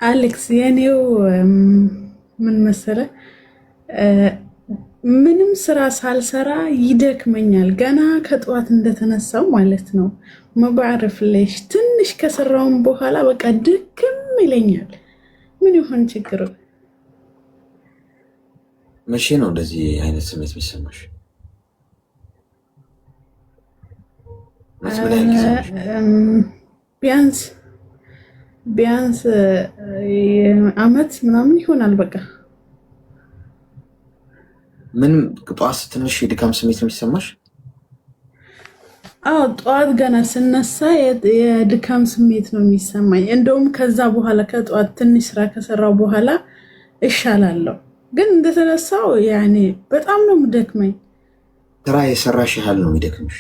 አሌክስ የኔው ምን መሰለ ምንም ስራ ሳልሰራ ይደክመኛል። ገና ከጠዋት እንደተነሳው ማለት ነው። መባረፍ ለሽ ትንሽ ከሰራውን በኋላ በቃ ድክም ይለኛል። ምን ይሆን ችግሩ? መቼ ነው እንደዚህ አይነት ስሜት የሚሰማሽ? ቢያንስ አመት ምናምን ይሆናል። በቃ ምንም ጠዋት ትንሽ የድካም ስሜት የሚሰማሽ? አዎ ጠዋት ገና ስነሳ የድካም ስሜት ነው የሚሰማኝ። እንደውም ከዛ በኋላ ከጠዋት ትንሽ ስራ ከሰራው በኋላ እሻላለሁ። ግን እንደተነሳው ያኔ በጣም ነው የምደክመኝ። ስራ የሰራሽ ያህል ነው የሚደክምሽ?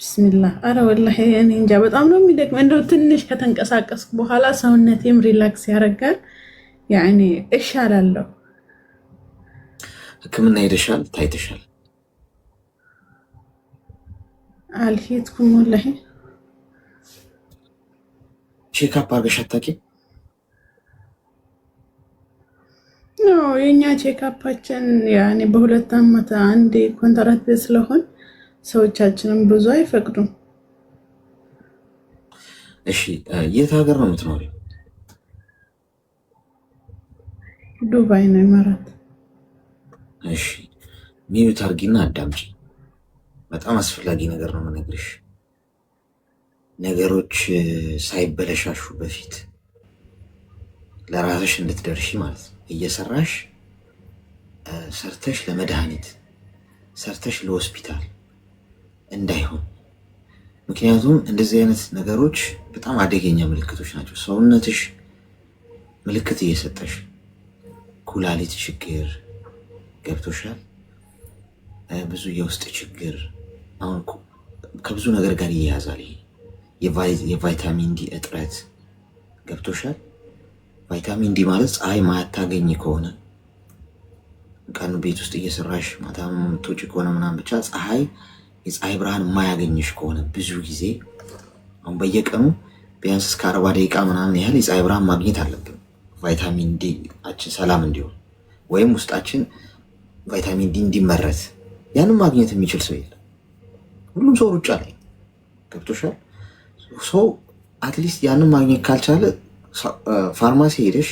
ብስሚላህ አረ ወላሂ እኔ እንጃ በጣም ነው የሚደክመኝ። እንደው ትንሽ ከተንቀሳቀስኩ በኋላ ሰውነቴም ሪላክስ ያደርጋል። ያኔ እሻላለሁ። ሕክምና ሄደሻል? ታይተሻል? አልሄድኩም ወላሂ። ቼክአፕ አድርገሽ አታውቂም? የእኛ ቼክአፓችን ያኔ በሁለት ዓመት አንዴ ኮንትራት ቤት ስለሆን ሰዎቻችንም ብዙ አይፈቅዱም። እሺ የት ሀገር ነው የምትኖሪው? ዱባይ ነው ኢማራት። እሺ ሚዩት አድርጊና አዳምጪ። በጣም አስፈላጊ ነገር ነው የምነግርሽ። ነገሮች ሳይበለሻሹ በፊት ለራስሽ እንድትደርሺ ማለት ነው። እየሰራሽ ሰርተሽ ለመድኃኒት ሰርተሽ ለሆስፒታል እንዳይሆን። ምክንያቱም እንደዚህ አይነት ነገሮች በጣም አደገኛ ምልክቶች ናቸው። ሰውነትሽ ምልክት እየሰጠሽ ኩላሊት ችግር ገብቶሻል፣ ብዙ የውስጥ ችግር፣ አሁን ከብዙ ነገር ጋር ይያያዛል። ይሄ የቫይታሚን ዲ እጥረት ገብቶሻል። ቫይታሚን ዲ ማለት ፀሐይ ማታገኝ ከሆነ ቀኑ ቤት ውስጥ እየሰራሽ ማታ የምትወጪ ከሆነ ምናምን ብቻ የፀሐይ ብርሃን የማያገኝሽ ከሆነ ብዙ ጊዜ አሁን በየቀኑ ቢያንስ እስከ 40 ደቂቃ ምናምን ያህል የፀሐይ ብርሃን ማግኘት አለብን፣ ቫይታሚን ዲ አችን ሰላም እንዲሆን ወይም ውስጣችን ቫይታሚን ዲ እንዲመረት። ያንን ማግኘት የሚችል ሰው የለም። ሁሉም ሰው ሩጫ ላይ ገብቶሻል። ሰው አትሊስት ያንን ማግኘት ካልቻለ ፋርማሲ ሄደሽ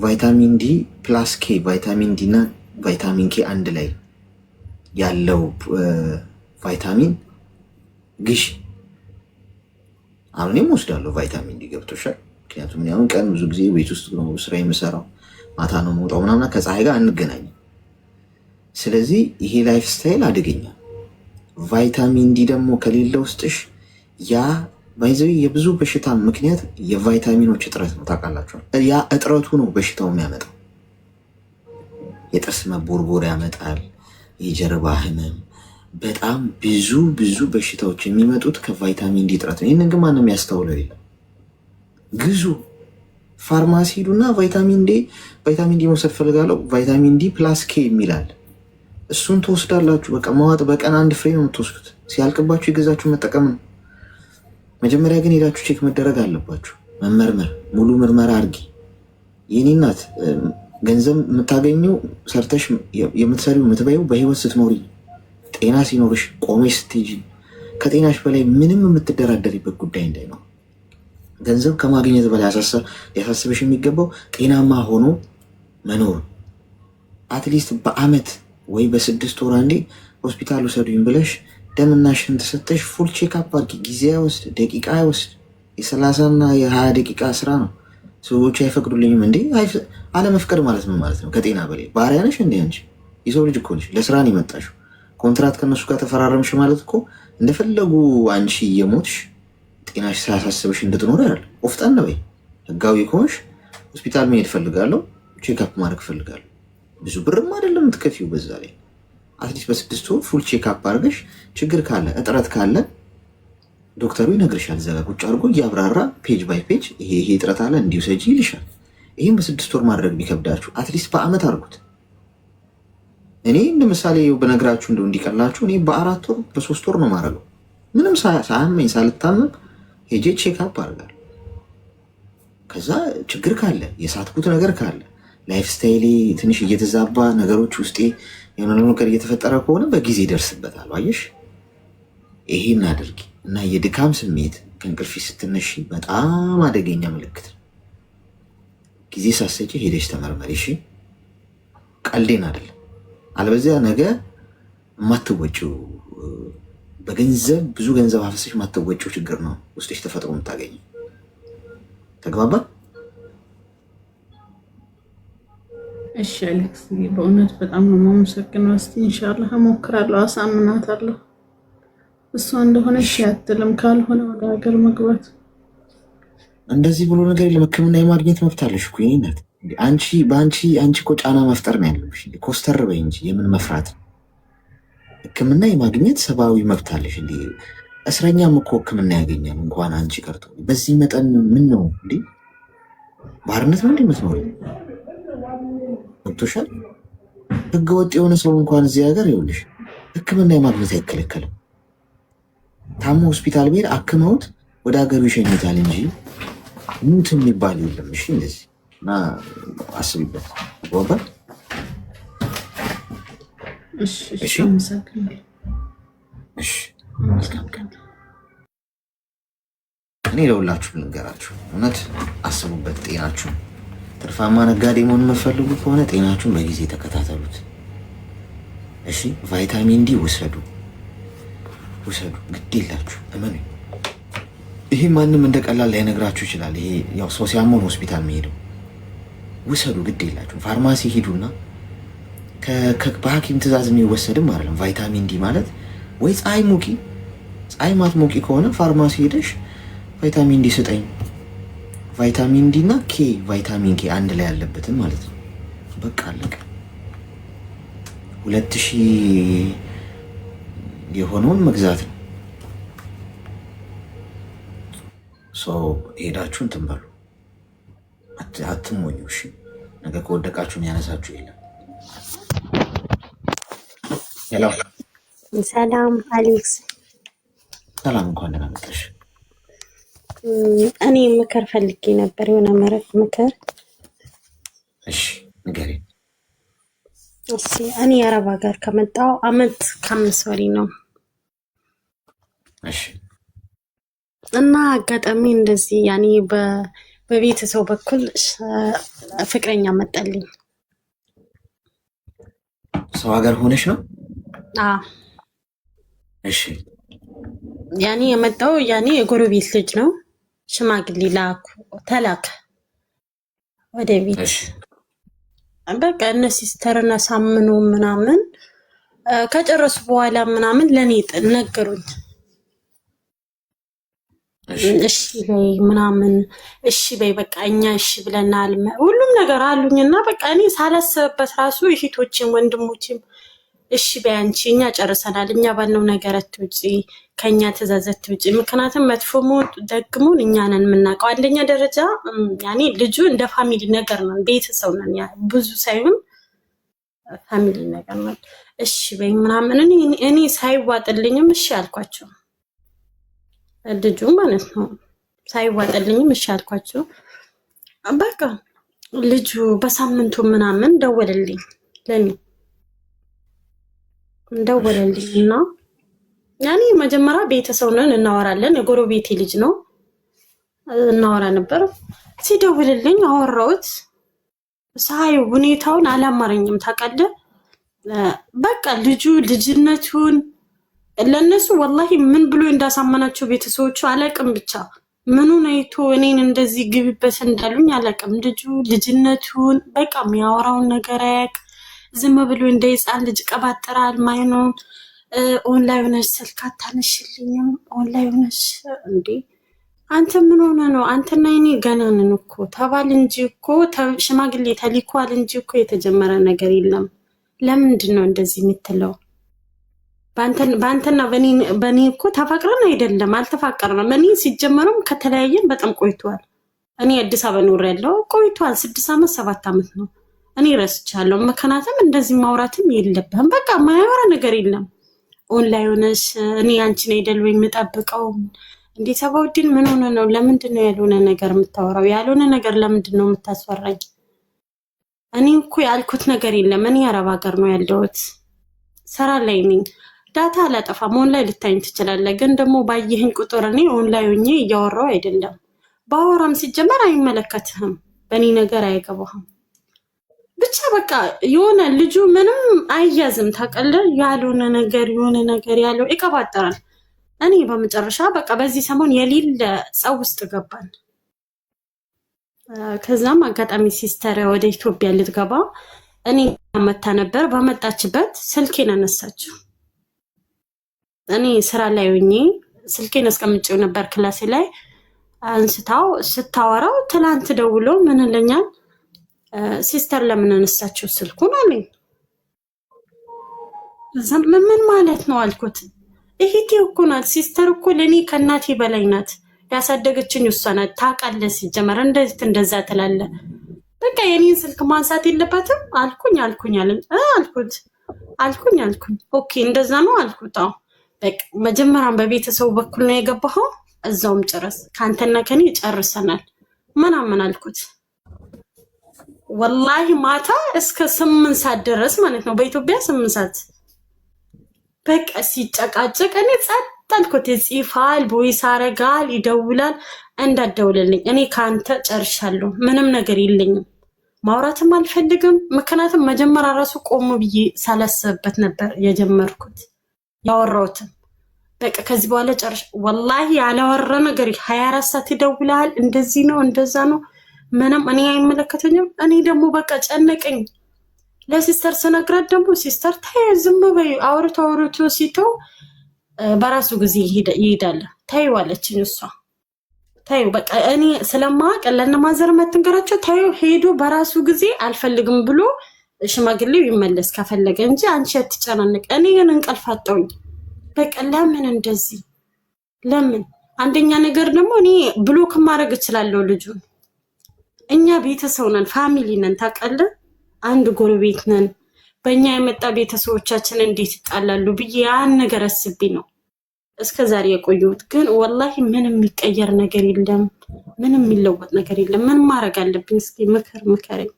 ቫይታሚን ዲ ፕላስ ኬ፣ ቫይታሚን ዲ እና ቫይታሚን ኬ አንድ ላይ ያለው ቫይታሚን ግሽ። አሁን እኔም ወስዳለሁ ቫይታሚን ዲ ገብቶሻል። ምክንያቱም አሁን ቀን ብዙ ጊዜ ቤት ውስጥ ነው ስራ የምሰራው፣ ማታ ነው መውጣው ምናምን፣ ከፀሐይ ጋር አንገናኝም። ስለዚህ ይሄ ላይፍ ስታይል አደገኛ። ቫይታሚን ዲ ደግሞ ከሌለ ውስጥሽ ያ ባይዘው የብዙ በሽታ ምክንያት የቫይታሚኖች እጥረት ነው። ታውቃላችኋል። ያ እጥረቱ ነው በሽታው የሚያመጣው። የጥርስ መቦርቦር ያመጣል፣ የጀርባ ህመም፣ በጣም ብዙ በሽታዎች የሚመጡት ከቫይታሚን ዲ እጥረት ነው። ይህንን ግን ማንም ያስተውለው የለም። ግዙ ፋርማሲ ሂዱና ቫይታሚን ዲ መውሰድ ፈልጋለሁ፣ ቫይታሚን ዲ ፕላስ ኬ የሚላል እሱን ትወስዳላችሁ። በቃ መዋጥ በቀን አንድ ፍሬ ነው የምትወስዱት። ሲያልቅባችሁ የገዛችሁ መጠቀም ነው። መጀመሪያ ግን ሄዳችሁ ቼክ መደረግ አለባችሁ፣ መመርመር። ሙሉ ምርመራ አድርጊ። የኔ እናት ገንዘብ የምታገኘው ሰርተሽ የምትሰሪው የምትበይው በህይወት ስትኖሪ፣ ጤና ሲኖርሽ፣ ቆመሽ ስትሄጂ፣ ከጤናሽ በላይ ምንም የምትደራደሪበት ጉዳይ እንዳይኖር። ገንዘብ ከማግኘት በላይ ሊያሳስብሽ የሚገባው ጤናማ ሆኖ መኖር። አትሊስት በአመት ወይ በ6 ወር አንዴ ሆስፒታል ውሰዱኝ ብለሽ ደምና ሽንት ሰጠሽ ፉል ቼክአፕ አድርጊ። ጊዜ አይወስድ፣ ደቂቃ አይወስድ። የ30 እና የ20 ደቂቃ ስራ ነው። ሰዎች አይፈቅዱልኝም እንዴ? አለመፍቀድ ማለት ምን ማለት ነው? ከጤና በላይ ባሪያ ነሽ እንዴ አንቺ? የሰው ልጅ እኮ ነሽ። ለስራ ነው የመጣሽው። ኮንትራት ከነሱ ጋር ተፈራረምሽ ማለት እኮ እንደፈለጉ አንቺ እየሞትሽ ጤናሽ ሳያሳስብሽ እንድትኖር ያለ ቆፍጠን በይ። ህጋዊ ከሆንሽ ሆስፒታል መሄድ ፈልጋለሁ፣ ቼክአፕ ማድረግ ፈልጋለሁ። ብዙ ብርም አይደለም የምትከፊው። በዛ ላይ አትሊስት በ6 ወር ፉል ቼክአፕ አድርገሽ ችግር ካለ እጥረት ካለ ዶክተሩ ይነግርሻል። እዛ ጋር ቁጭ አድርጎ እያብራራ ፔጅ ባይ ፔጅ ይሄ እጥረት አለ እንዲውሰጂ ይልሻል። ይህም በ6 ወር ማድረግ ቢከብዳችሁ አትሊስት በአመት አድርጉት። እኔ እንደ ምሳሌ በነግራችሁ እንደው እንዲቀላችሁ እኔ በ4 ወር በ3 ወር ነው ማድረገው። ምንም ሳያመኝ ሳልታመም ሄጄ ቼክአፕ አድርጋለሁ። ከዛ ችግር ካለ የሳትኩት ነገር ካለ ላይፍ ስታይሌ ትንሽ እየተዛባ ነገሮች ውስጤ የሆነ ነገር እየተፈጠረ ከሆነ በጊዜ ይደርስበታል። አየሽ፣ ይሄን አድርጊ እና የድካም ስሜት ከእንቅልፊ ስትነሺ በጣም አደገኛ ምልክት ነው። ጊዜ ሳሰጪ ሄደሽ ተመርመሪ። እሺ፣ ቀልዴን አይደለም። አለበዚያ ነገ የማትወጪው በገንዘብ ብዙ ገንዘብ አፍሰሽ የማትወጪው ችግር ነው ውስጥሽ ተፈጥሮ የምታገኘው። ተግባባ? እሺ አሌክስ፣ በእውነት በጣም ነው የማመሰግነው። እስቲ ኢንሻአላህ እሞክራለሁ፣ አሳምናታለሁ። እሷ እንደሆነ እሺ አትልም፣ ካልሆነ ወደ ሀገር መግባት። እንደዚህ ብሎ ነገር የለም። ሕክምና የማግኘት መብት አለሽ እኮ የእኔ እናት። አንቺ እኮ ጫና መፍጠር ነው ያለብሽ። ኮስተር በይ እንጂ የምን መፍራት ነው? ሕክምና የማግኘት ሰብአዊ መብት አለሽ። እንዲ እስረኛም እኮ ሕክምና ያገኛል። እንኳን አንቺ ቀርቶ በዚህ መጠን ምን ነው እንዲ ባርነት ነው እንዲ የምትኖሪ? ገብቶሻል? ህገ ወጥ የሆነ ሰው እንኳን እዚህ ሀገር ይኸውልሽ ሕክምና የማግኘት አይከለከልም። ታሞ ሆስፒታል ቤት አክመውት ወደ ሀገሩ ይሸኙታል እንጂ ሙት የሚባል የለም። እሺ እንደዚህ እና አስቢበት። ወባ እሺ አመሰግናለሁ። እሺ እኔ ለሁላችሁ ልንገራችሁ፣ እውነት አስቡበት። ጤናችሁ ትርፋማ ነጋዴ መሆን የምትፈልጉ ከሆነ ጤናችሁን በጊዜ ተከታተሉት። እሺ ቫይታሚን ዲ ውሰዱ፣ ግድ የላችሁ እመኑ። ይሄ ማንም እንደ ቀላል ላይነግራችሁ ይችላል። ይሄ ያው ሰው ሲያመውን ሆስፒታል የሚሄደው ውሰዱ፣ ግድ የላችሁ። ፋርማሲ ሂዱና በሐኪም ትእዛዝ የሚወሰድም አይደለም። ቫይታሚን ዲ ማለት ወይ ፀሐይ ማትሞቂ ከሆነ ፋርማሲ ሄደሽ ቫይታሚን ዲ ስጠኝ፣ ቫይታሚን ዲ እና ቫይታሚን ኬ አንድ ላይ ያለበትን ማለት ነው። በቃ አለቀ። 2000 የሆነውን መግዛት ነው። ሰው ሄዳችሁ እንትን በሉ፣ አትሞኙ። እሺ ነገ ከወደቃችሁን ያነሳችሁ የለም። ሰላም አሌክስ። ሰላም፣ እንኳን ደህና መጣሽ። እኔ ምክር ፈልጌ ነበር፣ የሆነ ምክር። እሺ ንገሪኝ። እሺ እኔ የአረብ ሀገር ከመጣሁ አመት ከ5 ወሬ ነው። እሺ እና አጋጣሚ እንደዚህ ያኔ በቤተሰብ በኩል ፍቅረኛ መጣልኝ። ሰው ሀገር ሆነሽ ነው? እሺ ያኔ የመጣው ያኔ የጎረቤት ልጅ ነው። ሽማግሌ ተላከ ወደ ቤት። በቃ እነ ሲስተርና ሳምኑ ምናምን ከጨረሱ በኋላ ምናምን ለኔ ነገሩኝ። እሺ በይ ምናምን፣ እሺ በይ በቃ እኛ እሺ ብለናል፣ ሁሉም ነገር አሉኝና በቃ እኔ ሳላስብበት ራሱ እህቶቼም ወንድሞቼም እሺ በይ አንቺ እኛ ጨርሰናል፣ እኛ ባልነው ነገር አትውጪ፣ ከኛ ትእዛዝ አትውጪ። ምክንያቱም መጥፎ ደግሞን እኛ ነን የምናውቀው። አንደኛ ደረጃ ያኔ ልጁ እንደ ፋሚሊ ነገር ነው፣ ቤተሰብ ነን፣ ያ ብዙ ሳይሆን ፋሚሊ ነገር ነው። እሺ በይ ምናምን እኔ ሳይዋጥልኝም እሺ አልኳቸው። ልጁ ማለት ነው ሳይዋጥልኝም እሺ አልኳቸው። በቃ ልጁ በሳምንቱ ምናምን ደወለልኝ ለኔ እና ያኔ መጀመሪያ ቤተሰብ ነን እናወራለን። የጎረቤቴ ልጅ ነው እናወራ ነበር። ሲደውልልኝ አወራሁት። ሳይ ሁኔታውን አላማረኝም ታውቃለህ። በቃ ልጅነቱን ለነሱ ወላሂ ምን ብሎ እንዳሳመናቸው ቤተሰቦቹ አላቅም። ብቻ ምኑን አይቶ እኔን እንደዚህ ግብበት እንዳሉኝ አላቅም። ልጅነቱን በቃ የሚያወራውን ነገር አያቅ። ዝም ብሎ እንደ ሕፃን ልጅ ቀባጥራል። ማይኖን ኦንላይን ሆነሽ ስልክ አታነሽልኝም፣ ኦንላይን ሆነሽ እንዴ አንተ ምን ሆነ ነው? አንተና እኔ ገና ነን እኮ ተባል እንጂ እኮ ሽማግሌ ተልኳል እንጂ እኮ የተጀመረ ነገር የለም። ለምንድን ነው እንደዚህ የምትለው? በአንተና በእኔ እኮ ተፋቅረን አይደለም፣ አልተፋቀርንም። እኔ ሲጀመረም ከተለያየን በጣም ቆይቷል። እኔ አዲስ አበባ ኖሬያለሁ ቆይቷል። 6 ዓመት 7 ዓመት ነው። እኔ ረስቻለሁ። ምክንያቱም እንደዚህ ማውራትም የለብህም። በቃ ማያወራ ነገር የለም። ኦንላይን ሆነሽ እኔ አንቺን አይደል ወይ የምጠብቀው እንዴ ሰባውዲን ምን ሆነ ነው? ለምንድን ነው ያልሆነ ነገር የምታወራው? ያልሆነ ነገር ለምንድን ነው የምታስፈራኝ? እኔ እኮ ያልኩት ነገር የለም። እኔ አረብ ሀገር ነው ያለሁት፣ ስራ ላይ ነኝ። ዳታ አላጠፋም። ኦንላይን ልታይኝ ትችላለህ፣ ግን ደግሞ ባየህን ቁጥር እኔ ኦንላይን ሆኜ እያወራሁ አይደለም። ባወራም ሲጀመር አይመለከትህም፣ በእኔ ነገር አይገባህም። ብቻ በቃ የሆነ ልጁ ምንም አያዝም ታውቃለህ። ያልሆነ ነገር የሆነ ነገር ያለው ይቀባጠራል። እኔ በመጨረሻ በቃ በዚህ ሰሞን የሌለ ጸው ውስጥ ገባን። ከዛም አጋጣሚ ሲስተር ወደ ኢትዮጵያ ልትገባ እኔ መታ ነበር። በመጣችበት ስልኬን አነሳችው። እኔ ስራ ላይ ሆኜ ስልኬን አስቀምጬው ነበር ክላሴ ላይ። አንስታው ስታወራው ትላንት ደውሎ ምን ይለኛል፣ ሲስተር ለምን አነሳችው ስልኩን አለኝ። ምን ማለት ነው አልኩት። እህቴ እኮ ናት፣ ሲስተር እኮ ለኔ ከእናቴ በላይ ናት። ያሳደገችኝ እሷ ናት። ታውቃለህ፣ ሲጀመር እንደዛ ትላለህ። በቃ የኔን ስልክ ማንሳት የለበትም አልኩኝ አለኝ። አልኩኝ። ኦኬ እንደዛ ነው አልኩት። አዎ በቃ መጀመሪያም በቤተሰቡ በኩል ነው የገባኸው፣ እዛውም ጨረስ፣ ካንተና ከኔ ጨርሰናል ምናምን አልኩት። ወላሂ ማታ እስከ 8 ሰዓት ድረስ ማለት ነው፣ በኢትዮጵያ 8 ሰዓት በቃ ሲጨቃጨቅ እኔ ጸጥ አልኩት። ይጽፋል፣ ቦይስ አረጋል፣ ይደውላል። እንዳትደውልልኝ እኔ ካንተ ጨርሻለሁ፣ ምንም ነገር የለኝም፣ ማውራትም አልፈልግም። ምክንያቱም መጀመሪያ ራሱ ቆሞ ብዬ ሳላስብበት ነበር የጀመርኩት ያወራሁትን። በቃ ከዚህ በኋላ ጨርሻ ወላሂ ያላወራ ነገር 24 ሰዓት ይደውላል። እንደዚህ ነው እንደዛ ነው ምንም እኔ አይመለከተኝም። እኔ ደግሞ በቃ ጨነቀኝ። ለሲስተር ስነግራት ደግሞ ሲስተር ታይ ዝም በይ፣ አውርቶ ሲተው በራሱ ጊዜ ይሄዳል ታዩ አለችኝ። እሷ ታዩ በቃ እኔ ስለማውቅ ለነማዘር መትንገራቸው ታዩ ሄዶ በራሱ ጊዜ አልፈልግም ብሎ ሽማግሌው ይመለስ ከፈለገ እንጂ አንቺ አትጨናነቅ። እኔ ግን እንቅልፍ አጣሁኝ። በቃ ለምን እንደዚህ ለምን? አንደኛ ነገር ደግሞ እኔ ብሎክ ማድረግ እችላለሁ ልጁን። እኛ ቤተሰብ ነን፣ ፋሚሊ ነን ታውቃለህ። አንድ ጎረቤት ነን። በእኛ የመጣ ቤተሰቦቻችን እንዴት ይጣላሉ ብዬ ያን ነገር አስቤ ነው እስከዛሬ የቆየሁት። ግን ወላሂ ምንም የሚቀየር ነገር የለም፣ ምንም የሚለወጥ ነገር የለም። ምን ማድረግ አለብኝ? እስኪ ምከረኝ።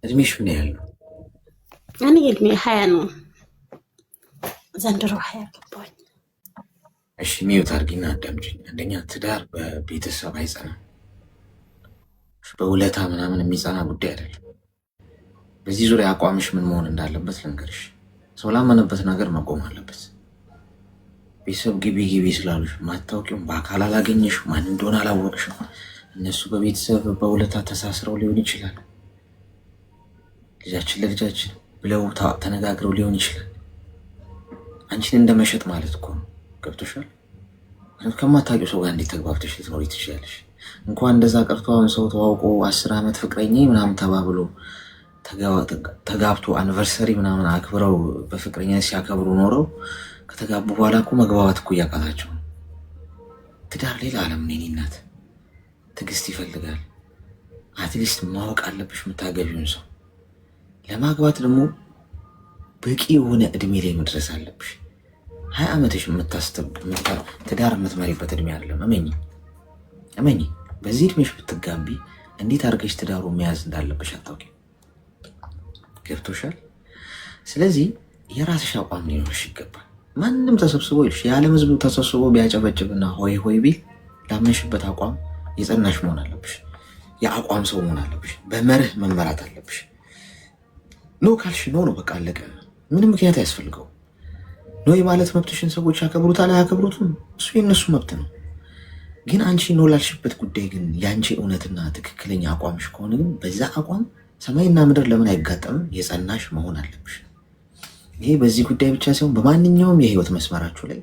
እድሜሽ ምን ያህል ነው? እኔ እድሜ 20 ነው። ዘንድሮ 20 ገባኝ። እሺ ሚዩት አድርጊና አዳምጪኝ። አንደኛ ትዳር በቤተሰብ አይጸናም፣ በውለታ ምናምን የሚጸና ጉዳይ አይደለም። በዚህ ዙሪያ አቋምሽ ምን መሆን እንዳለበት ልንገርሽ። ሰው ላመነበት ነገር መቆም አለበት። ቤተሰብ ግቢ ስላሉሽ ማታወቂውም በአካል አላገኘሽ፣ ማን እንደሆነ አላወቅሽም። እነሱ በቤተሰብ በውለታ ተሳስረው ሊሆን ይችላል። ልጃችን ለልጃችን ብለው ተነጋግረው ሊሆን ይችላል። አንቺን እንደመሸጥ ማለት እኮ ነው። ገብቶሻል? ከማታውቂው ሰው ጋር እንዴት ተግባብተሽ ልትኖሪ ትችላለሽ? እንኳን እንደዛ ቀርቶ አሁን ሰው ተዋውቆ 10 ዓመት ፍቅረኛ ምናምን ተባብሎ ተጋብቶ አኒቨርሰሪ ምናምን አክብረው በፍቅረኛ ሲያከብሩ ኖረው ከተጋቡ በኋላ እኮ መግባባት እኮ እያቃታቸው ነው። ትዳር ሌላ ዓለም ነው። እናት ትዕግስት ይፈልጋል። አትሊስት ማወቅ አለብሽ የምታገቢውን ሰው። ለማግባት ደግሞ በቂ የሆነ እድሜ ላይ መድረስ አለብሽ። 20 ዓመትሽ ትዳር የምትመሪበት እድሜ አይደለም። እመኚ። በዚህ እድሜሽ ብትጋቢ እንዴት አድርገሽ ትዳሩ መያዝ እንዳለብሽ አታውቂም። ገብቶሻል? ስለዚህ የራስሽ አቋም ሊኖርሽ ይገባል። ማንም ተሰብስቦ ይልሽ የዓለም ሕዝብ ተሰብስቦ ቢያጨበጭብና ሆይ ሆይ ቢል ላመንሽበት አቋም የጸናሽ መሆን አለብሽ። የአቋም ሰው መሆን አለብሽ። በመርህ መመራት አለብሽ። ኖ ካልሽ ኖ ነው፣ በቃ አለቀ። ምንም ምክንያት አያስፈልገው። ኖ የማለት መብትሽን ሰዎች ያከብሩታል አያከብሩትም፣ እሱ የነሱ መብት ነው። ግን አንቺ ኖ ላልሽበት ጉዳይ ግን የአንቺ እውነትና ትክክለኛ አቋምሽ ከሆነ ግን በዛ አቋም ሰማይና ምድር ለምን አይጋጠምም? የጸናሽ መሆን አለብሽ። ይሄ በዚህ ጉዳይ ብቻ ሳይሆን በማንኛውም የህይወት መስመራችሁ ላይ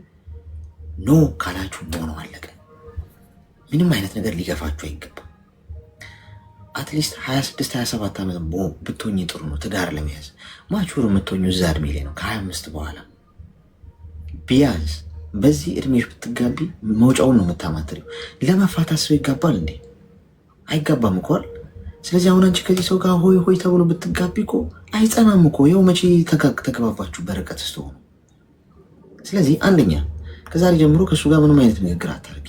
ኖ ካላችሁ ኖ ነው፣ አለቀ። ምንም አይነት ነገር ሊገፋችሁ አይገባም። አትሊስት 26-27 ዓመት ብትሆኝ ጥሩ ነው ትዳር ለመያዝ። ማቹር የምትሆኙ እዛ እድሜ ላይ ነው፣ ከ25 በኋላ ቢያንስ። በዚህ እድሜሽ ብትጋቢ መውጫውን ነው የምታማትሪው። ለመፋታት ሰው ይጋባል እንዴ? አይጋባም እኮ አይደል? ስለዚህ አሁን አንቺ ከዚህ ሰው ጋር ሆይ ሆይ ተብሎ ብትጋቢ እኮ አይጸናም እኮ። ይኸው መቼ ተግባባችሁ በርቀት ስትሆኑ። ስለዚህ አንደኛ ከዛሬ ጀምሮ ከእሱ ጋር ምንም አይነት ንግግር አታርጊ።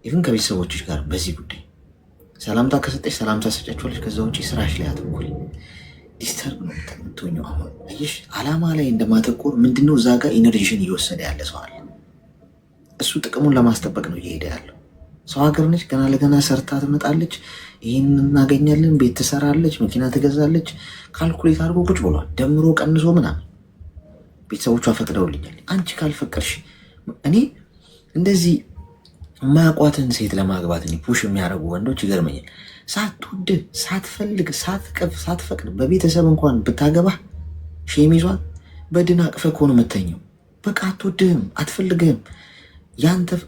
ኢቭን ከቤተሰቦችሽ ጋር በዚህ ጉዳይ ሰላምታ ከሰጠሽ ሰላምታ ሰጫችኋለች። ከዛ ውጭ ስራሽ ላይ አትኩሪ። ዲስተርብ ነው የምትሆኚው። አሁን አየሽ፣ አላማ ላይ እንደማተኮር ምንድነው እዛ ጋር ኢነርጂሽን እየወሰደ ያለ ሰው አለ። እሱ ጥቅሙን ለማስጠበቅ ነው እየሄደ ያለው። ሰው ሀገር ነች፣ ገና ለገና ሰርታ ትመጣለች፣ ይህን እናገኛለን፣ ቤት ትሰራለች፣ መኪና ትገዛለች። ካልኩሌት አድርጎ ቁጭ ብሏል፣ ደምሮ ቀንሶ ምናምን። ቤተሰቦቿ ፈቅደውልኛል። አንቺ ካልፈቀድሽ እኔ እንደዚህ የማያውቋትን ሴት ለማግባት ፑሽ የሚያደርጉ ወንዶች ይገርመኛል። ሳትወድ ሳትፈልግ ሳትፈቅድ በቤተሰብ እንኳን ብታገባ ሼም ይዟል። በድን አቅፈህ ከሆነ የምተኘው በቃ አትወድህም፣ አትፈልግህም።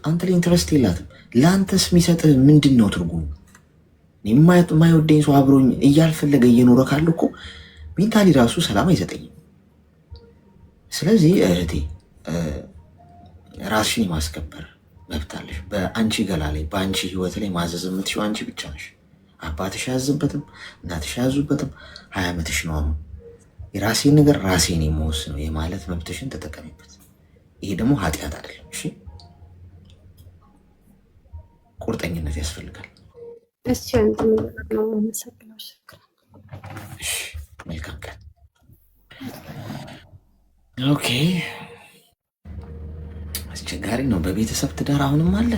አንተ ላይ ኢንትረስት የላትም። ለአንተስ የሚሰጥህ ምንድን ነው ትርጉሙ? የማይወደኝ ሰው አብሮኝ እያልፈለገ እየኖረ ካለ እኮ ሜንታሊ ራሱ ሰላም አይሰጠኝም። ስለዚህ እህቴ ራስሽን የማስከበር መብት አለሽ። በአንቺ ገላ ላይ በአንቺ ህይወት ላይ ማዘዝ የምትችይው አንቺ ብቻ ነሽ። አባትሽ አያዝበትም፣ እናትሽ አያዙበትም። 20 ዓመትሽ ነው አሁን። የራሴን ነገር ራሴን የምወስነው የማለት መብትሽን ተጠቀሚበት። ይሄ ደግሞ ኃጢአት አይደለም። እሺ፣ ቁርጠኝነት ያስፈልጋል። እሺ፣ አንተ ነው የምመሰግነው። እሺ፣ መልካም ቀን። ኦኬ፣ አስቸጋሪ ነው። በቤተሰብ ትዳር አሁንም አለ።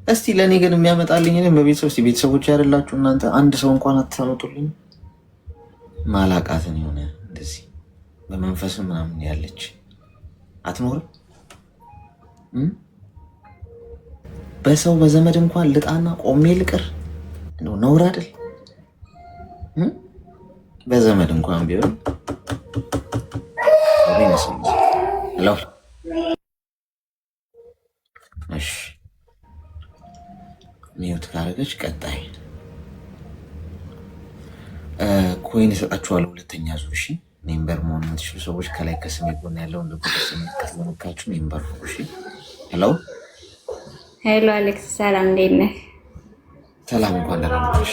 እስቲ ለእኔ ግን የሚያመጣልኝ በቤተሰብ ቤተሰቦች ያደላችሁ እናንተ አንድ ሰው እንኳን አታመጡልኝ። ማላቃትን የሆነ እንደዚህ በመንፈስም ምናምን ያለች አትኖርም። በሰው በዘመድ እንኳን ልጣና ቆሜ ልቅር ነውር አይደል? በዘመድ እንኳን ቢሆን ሄሎ፣ እሺ፣ ሚዩት ካረገች ቀጣይ ኮይን እሰጣችኋለሁ። ሁለተኛ ዙር። እሺ፣ ሜምበር መሆን የምትችሉ ሰዎች ከላይ ከስሜ ጎን ያለውን በቁጥር ከተመካችሁ ሜምበር ነው። እሺ፣ ሄሎ ሄሎ፣ አሌክስ ሰላም፣ እንዴት ነህ? ሰላም፣ እንኳን ደህና መጣሽ።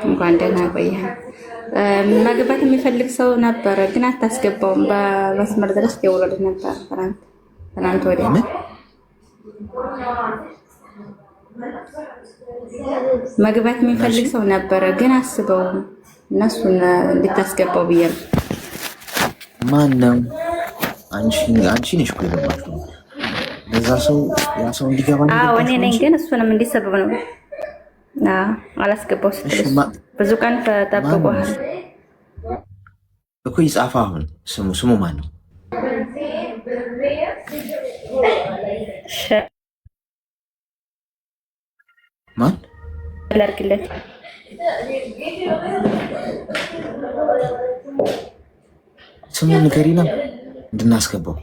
እንኳን ደህና ቆየህ። መግባት የሚፈልግ ሰው ነበረ ግን አታስገባውም። በመስመር ድረስ ደውሎልህ ነበር ትናንት ወዲያ። መግባት የሚፈልግ ሰው ነበረ ግን አስበውም እነሱን እንድታስገባው ብዬ ነው። ማን ነው? አንቺ ነሽ እኮ የገባችው። ለዛ ሰው ያ ሰው እንዲገባ ነው። አዎ እኔ ነኝ፣ ግን እሱንም እንዲሰበብ ነው። አላስገባው ስትል ብዙ ቀን ተጠብቋል እኮ ይጻፋ። አሁን ስሙ ማን ነው? ማን ላድርግለት? ስሙን ንገሪና እንድናስገባው።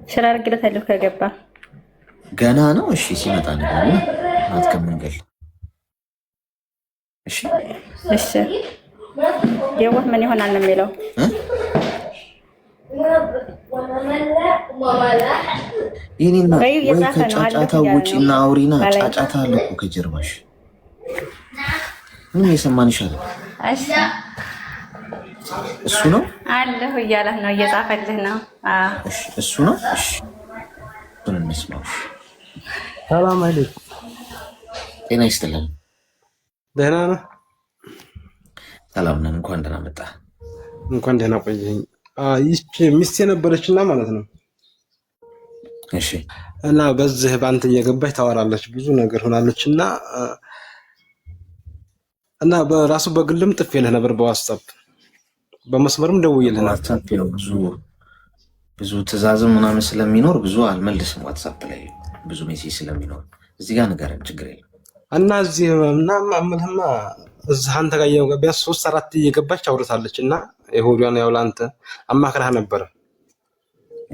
ሽራ አድርግለታለሁ ከገባ ገና ነው። እሺ፣ ሲመጣ ነገር አትከምንገል። እሺ፣ እሺ። የዋህ ምን ይሆናል ነው የሚለው? ይሄኔና ወይ ከጫጫታ ውጪና አውሪና። ጫጫታ አለ እኮ ከጀርባሽ። ምን የሰማንሽ አለ? እሺ፣ እሱ ነው አለሁ እያለህ ነው፣ እየጻፈልህ ነው። እሺ፣ እሱ ነው። እሺ፣ ምን እንስማው። ሰላም አለይኩም። ጤና ይስጥልን። ደህና ነህ? ሰላም ነን። እንኳን ደህና መጣ። እንኳን ደህና ቆየኝ። ይህች ሚስቴ ነበረችና ማለት ነው። እሺ። እና በዚህ በአንተ እየገባች ታወራለች፣ ብዙ ነገር ሆናለች። እና በራሱ በግልም ጥፌልህ ነበር፣ በዋትስአፕ በመስመርም ደውዬልህ ነበር። ብዙ ትዕዛዝም ምናምን ስለሚኖር ብዙ አልመልስም። ዋትስአፕ ላይ ብዙ ሜሴጅ ስለሚኖር እዚህ ጋር ንገረን፣ ችግር የለም። እና እዚህ ምናምን አምልህማ እዚህ አንተ ጋር ቢያንስ 3-4 እየገባች አውርታለች። እና የሆዷን ያው ለአንተ አማክራህ ነበረ።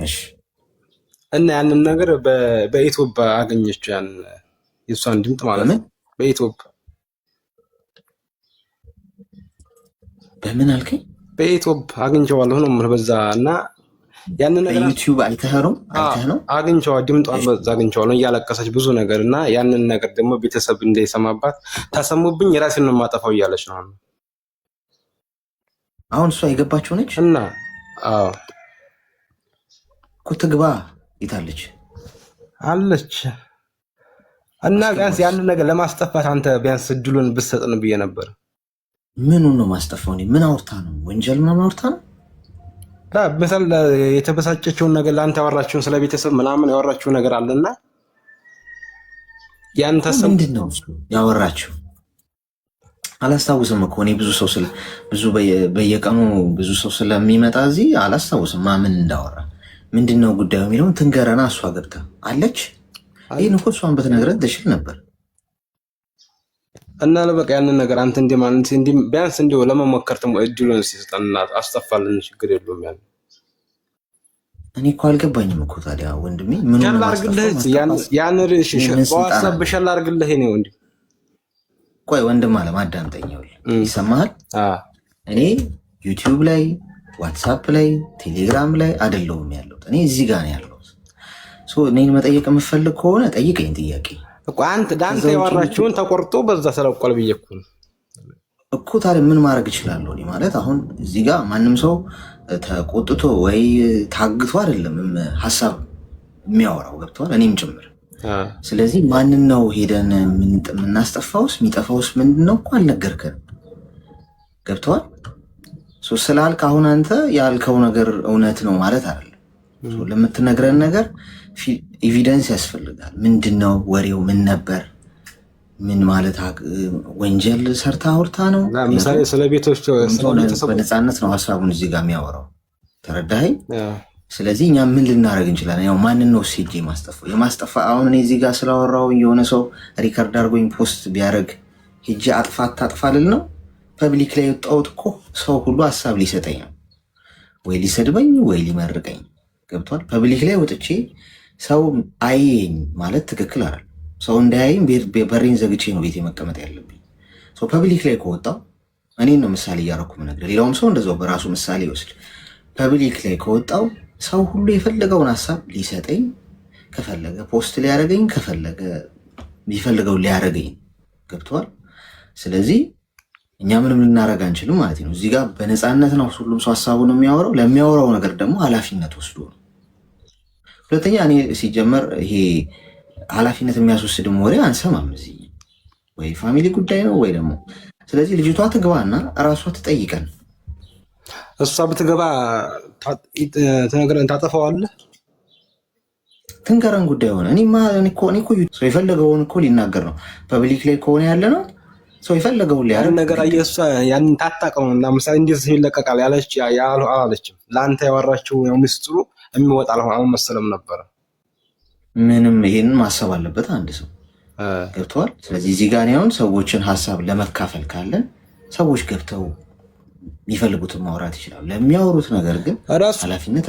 እሺ። እና ያንን ነገር በኢትዮጵያ አገኘችው፣ ያን የሷን ድምፅ ማለት ነው። በኢትዮጵያ በምን አልከኝ? በኢትዮጵያ አግኝቼዋለሁ ነው የምልህ በዛ። እና ያንን ነገር ዩቲዩብ አይተህ ነው አግኝቼዋለሁ፣ ድምጧን በዛ አግኝቼዋለሁ እያለቀሰች ብዙ ነገር። እና ያንን ነገር ደግሞ ቤተሰብ እንዳይሰማባት ታሰሙብኝ የራሴን ነው የማጠፋው እያለች ነው አሁን እሷ የገባችው ነች። እና አዎ እኮ ትግባ። የታለች አለች። እና ቢያንስ ያንን ነገር ለማስጠፋት አንተ ቢያንስ እድሉን ብትሰጥን ብዬ ነበር። ምኑን ነው ማስጠፋው? ምን አውርታ ነው? ወንጀል ምናምን አውርታ ነው? ምሳሌ የተበሳጨችውን ነገር ለአንተ ያወራችውን ስለ ቤተሰብ ምናምን ያወራችው ነገር አለና ያን ተሰብ ምንድን ነው ያወራችው? አላስታውስም እኮ እኔ ብዙ በየቀኑ ብዙ ሰው ስለሚመጣ እዚህ አላስታውስም ምን እንዳወራ ምንድን ነው ጉዳዩ የሚለውን ትንገረና እሷ ገብታ አለች። ይህን እኮ እሷን በትነግረን ትችል ነበር። እና ለበቃ ያንን ነገር አንተ ቢያንስ እንዲሁ ለመሞከር እድሉን ሲሰጠንና አስጠፋልን ችግር የለውም ያለ እኔ እኮ አልገባኝም እኮ ታዲያ ወንድሜ ምን ያን በዋትሳፕ በሸላ አድርግልህ ነው ወንድም። ቆይ ወንድም አለም አዳምጠኝ፣ ይሰማሃል? እኔ ዩቲዩብ ላይ ዋትሳፕ ላይ ቴሌግራም ላይ አይደለሁም ያለሁት፣ እኔ እዚህ ጋር ነው ያለሁት። እኔን መጠየቅ የምፈልግ ከሆነ ጠይቀኝ ጥያቄ እኮ አንተ ያወራችሁን ተቆርጦ በዛ ተለቋል ብዬ እኮ ታዲያ ምን ማድረግ እችላለሁ? ማለት አሁን እዚህ ጋር ማንም ሰው ተቆጥቶ ወይ ታግቶ አይደለም ሀሳብ የሚያወራው ገብተዋል፣ እኔም ጭምር። ስለዚህ ማንን ነው ሄደን የምናስጠፋውስ የሚጠፋውስ ምንድን ነው እኮ አልነገርከንም። ገብተዋል ስላልክ አሁን አንተ ያልከው ነገር እውነት ነው ማለት አይደለም። ለምትነግረን ነገር ኤቪደንስ ያስፈልጋል። ምንድን ነው ወሬው? ምን ነበር? ምን ማለት ወንጀል ሰርታ አውርታ ነው? ለምሳሌ ስለ ቤቶች በነፃነት ነው ሀሳቡን እዚህ ጋር የሚያወራው። ተረዳኸኝ? ስለዚህ እኛ ምን ልናደርግ እንችላለን? ያው ማንን ነው ሴጅ የማስጠፋ አሁን እኔ እዚህ ጋር ስላወራው የሆነ ሰው ሪከርድ አድርጎኝ ፖስት ቢያደርግ ሄጄ አጥፋ አታጥፋ ልል ነው? ፐብሊክ ላይ የወጣሁት እኮ ሰው ሁሉ ሀሳብ ሊሰጠኝ ነው፣ ወይ ሊሰድበኝ ወይ ሊመርቀኝ። ገብቷል? ፐብሊክ ላይ ወጥቼ ሰው አየኝ ማለት ትክክል አይደል። ሰው እንዳያይም በሬን ዘግቼ ነው ቤቴ መቀመጥ ያለብኝ። ፐብሊክ ላይ ከወጣው እኔን ነው ምሳሌ እያደረኩ ምነግርህ፣ ሌላውም ሰው እንደዛው በራሱ ምሳሌ ይወስድ። ፐብሊክ ላይ ከወጣው ሰው ሁሉ የፈለገውን ሀሳብ ሊሰጠኝ፣ ከፈለገ ፖስት ሊያደርገኝ፣ ከፈለገ ሊፈልገው ሊያደርገኝ። ገብቷል? ስለዚህ እኛ ምንም ልናደርግ አንችልም ማለት ነው። እዚህ ጋር በነፃነት ነው ሁሉም ሰው ሀሳቡን የሚያወራው። ለሚያወራው ነገር ደግሞ ኃላፊነት ወስዶ ነው። ሁለተኛ እኔ ሲጀመር ይሄ ኃላፊነት የሚያስወስድም ወሬ አንሰማም እዚህ። ወይ ፋሚሊ ጉዳይ ነው ወይ ደግሞ ስለዚህ ልጅቷ ትግባና እራሷ ትጠይቀን። እሷ ብትገባ ታጠፋዋለህ። ትንገረን ጉዳይ ሆነ። እኔ ሰው የፈለገውን እኮ ሊናገር ነው። ፐብሊክ ላይ ከሆነ ያለ ነው ሰው የፈለገውን ሊያደርግ ነገር አየሷ ያንን ታጣቀሙ እና ምሳሌ እንዴት ይለቀቃል ያለች አላለችም። ለአንተ ያወራችው ሚስጥሩ የሚወጣ አሁን መሰለም ነበረ። ምንም ይሄንን ማሰብ አለበት አንድ ሰው ገብተዋል። ስለዚህ እዚህ ጋር አሁን ሰዎችን ሀሳብ ለመካፈል ካለን ሰዎች ገብተው የሚፈልጉትን ማውራት ይችላሉ። ለሚያወሩት ነገር ግን ኃላፊነት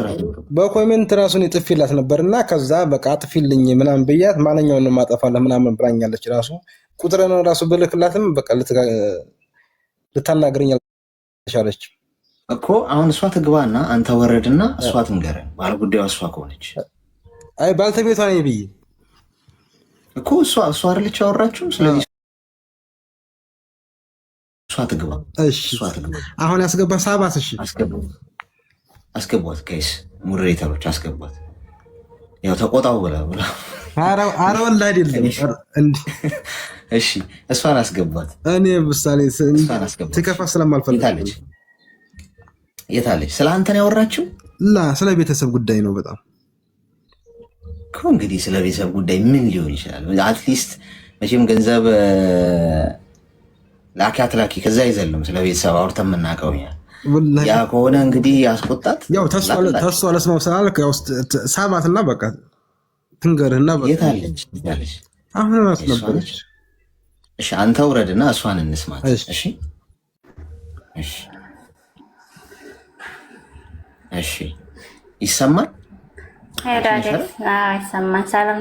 በኮሜንት ራሱን ይጥፊላት ነበርና ከዛ በቃ አጥፊልኝ ምናምን ብያት ማንኛውን ማጠፋለህ ምናምን ብላኛለች። ራሱ ቁጥርን ራሱ ብልክላትም በቃ ልታናግረኝ አልቻለች እኮ። አሁን እሷ ትግባና አንተ ወረድና እሷ ትንገረን ባለ ጉዳዩ እሷ ከሆነች አይ ባልተቤቷ ነኝ ብዬ እኮ እሷ አይደለች ያወራችሁ። ስለዚህ እሷ ትግባ። እሺ አሁን ያስገባ ሳባት። እሺ አስገቧት። ጋይስ ሞዴሬተሮች አስገቧት። ያው ተቆጣው ብላ ኧረ ወላሂ አይደለም እንዴ። እሺ እሷን አስገቧት። እኔ ምሳሌ ትከፋ ስለማልፈልግ የታለች? ስለ አንተ ነው ያወራችሁ? ስለ ቤተሰብ ጉዳይ ነው በጣም እኮ። እንግዲህ ስለ ቤተሰብ ጉዳይ ምን ሊሆን ይችላል? አትሊስት መቼም ገንዘብ ላኪ አትላኪ ከዛ አይዘልም። ስለ ቤተሰብ አውርተን የምናውቀው ያ ከሆነ እንግዲህ ያስቆጣት። ያው ተስፋ ለስማው ስላልክ ያው ሳባትና በቃ ትንገርህና በቃ የታለች? አሁን ራሱ ነበረች። እሺ አንተ ውረድና እሷን እንስማት። እሺ እሺ እሺ ይሰማል? ይሰማል። ሰላም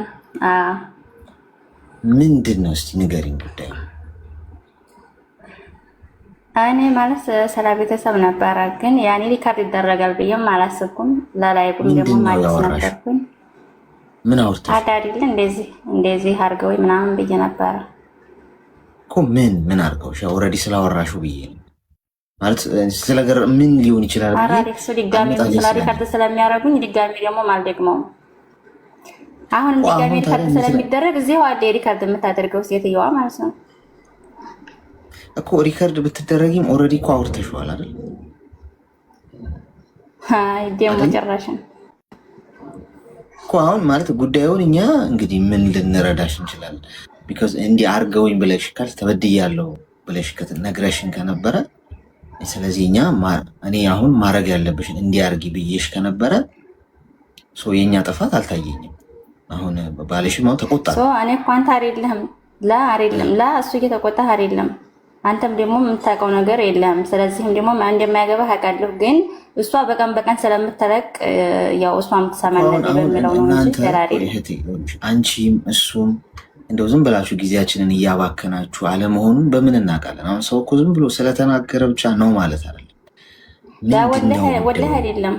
ምንድን ነው እስቲ ንገሪኝ ጉዳይ። እኔ ማለት ስለ ቤተሰብ ነበረ፣ ግን ያኔ ሪካርድ ይደረጋል ብዬም አላስብኩም። ለላይቡም ደግሞ ማለት ነበርኩኝ። ምን አውርተሽ አዳሪል እንደዚህ አድርገው ምናምን ብዬ ነበረ እኮ። ምን አድርገውሽ? ኦልሬዲ ስላወራሹ ብዬ ነው። ማለት ስለገር ምን ሊሆን ይችላል? አራሪክሱ ድጋሚ ስለ ሪከርድ ስለሚያደርጉኝ ድጋሚ ደግሞ ማልደግመው አሁን ድጋሚ ሪከርድ ስለሚደረግ እዚህው አለ ሪከርድ የምታደርገው ሴትየዋ ማለት ነው እኮ ሪከርድ ብትደረጊም ኦልሬዲ እኮ አውርተሽዋል አይደል? አይ ደሞ ጨራሽን እኮ አሁን ማለት ጉዳዩን እኛ እንግዲህ ምን ልንረዳሽ እንችላለን? ቢኮዝ እንዲህ አርገውኝ ብለሽ ተበድያለሁ ብለሽ ነግረሽን ከነበረ ስለዚህ እኛ እኔ አሁን ማድረግ ያለብሽን እንዲያርጊ ብዬሽ ከነበረ የኛ ጥፋት አልታየኝም። አሁን ባለሽም አሁን ተቆጣ እኔ እኮ አንተ አይደለም እሱ እየተቆጣ አይደለም አንተም ደግሞ የምታውቀው ነገር የለም። ስለዚህም ደግሞ እንደማያገባህ አውቃለሁ። ግን እሷ በቀን ስለምትለቅ ያው እሷም ትሰማለች በሚለው ነው እንጂ ተራሪ አንቺም እሱም እንደው ዝም ብላችሁ ጊዜያችንን እያባከናችሁ አለመሆኑን በምን እናውቃለን? አሁን ሰው እኮ ዝም ብሎ ስለተናገረ ብቻ ነው ማለት አይደለም። ወላሂ አይደለም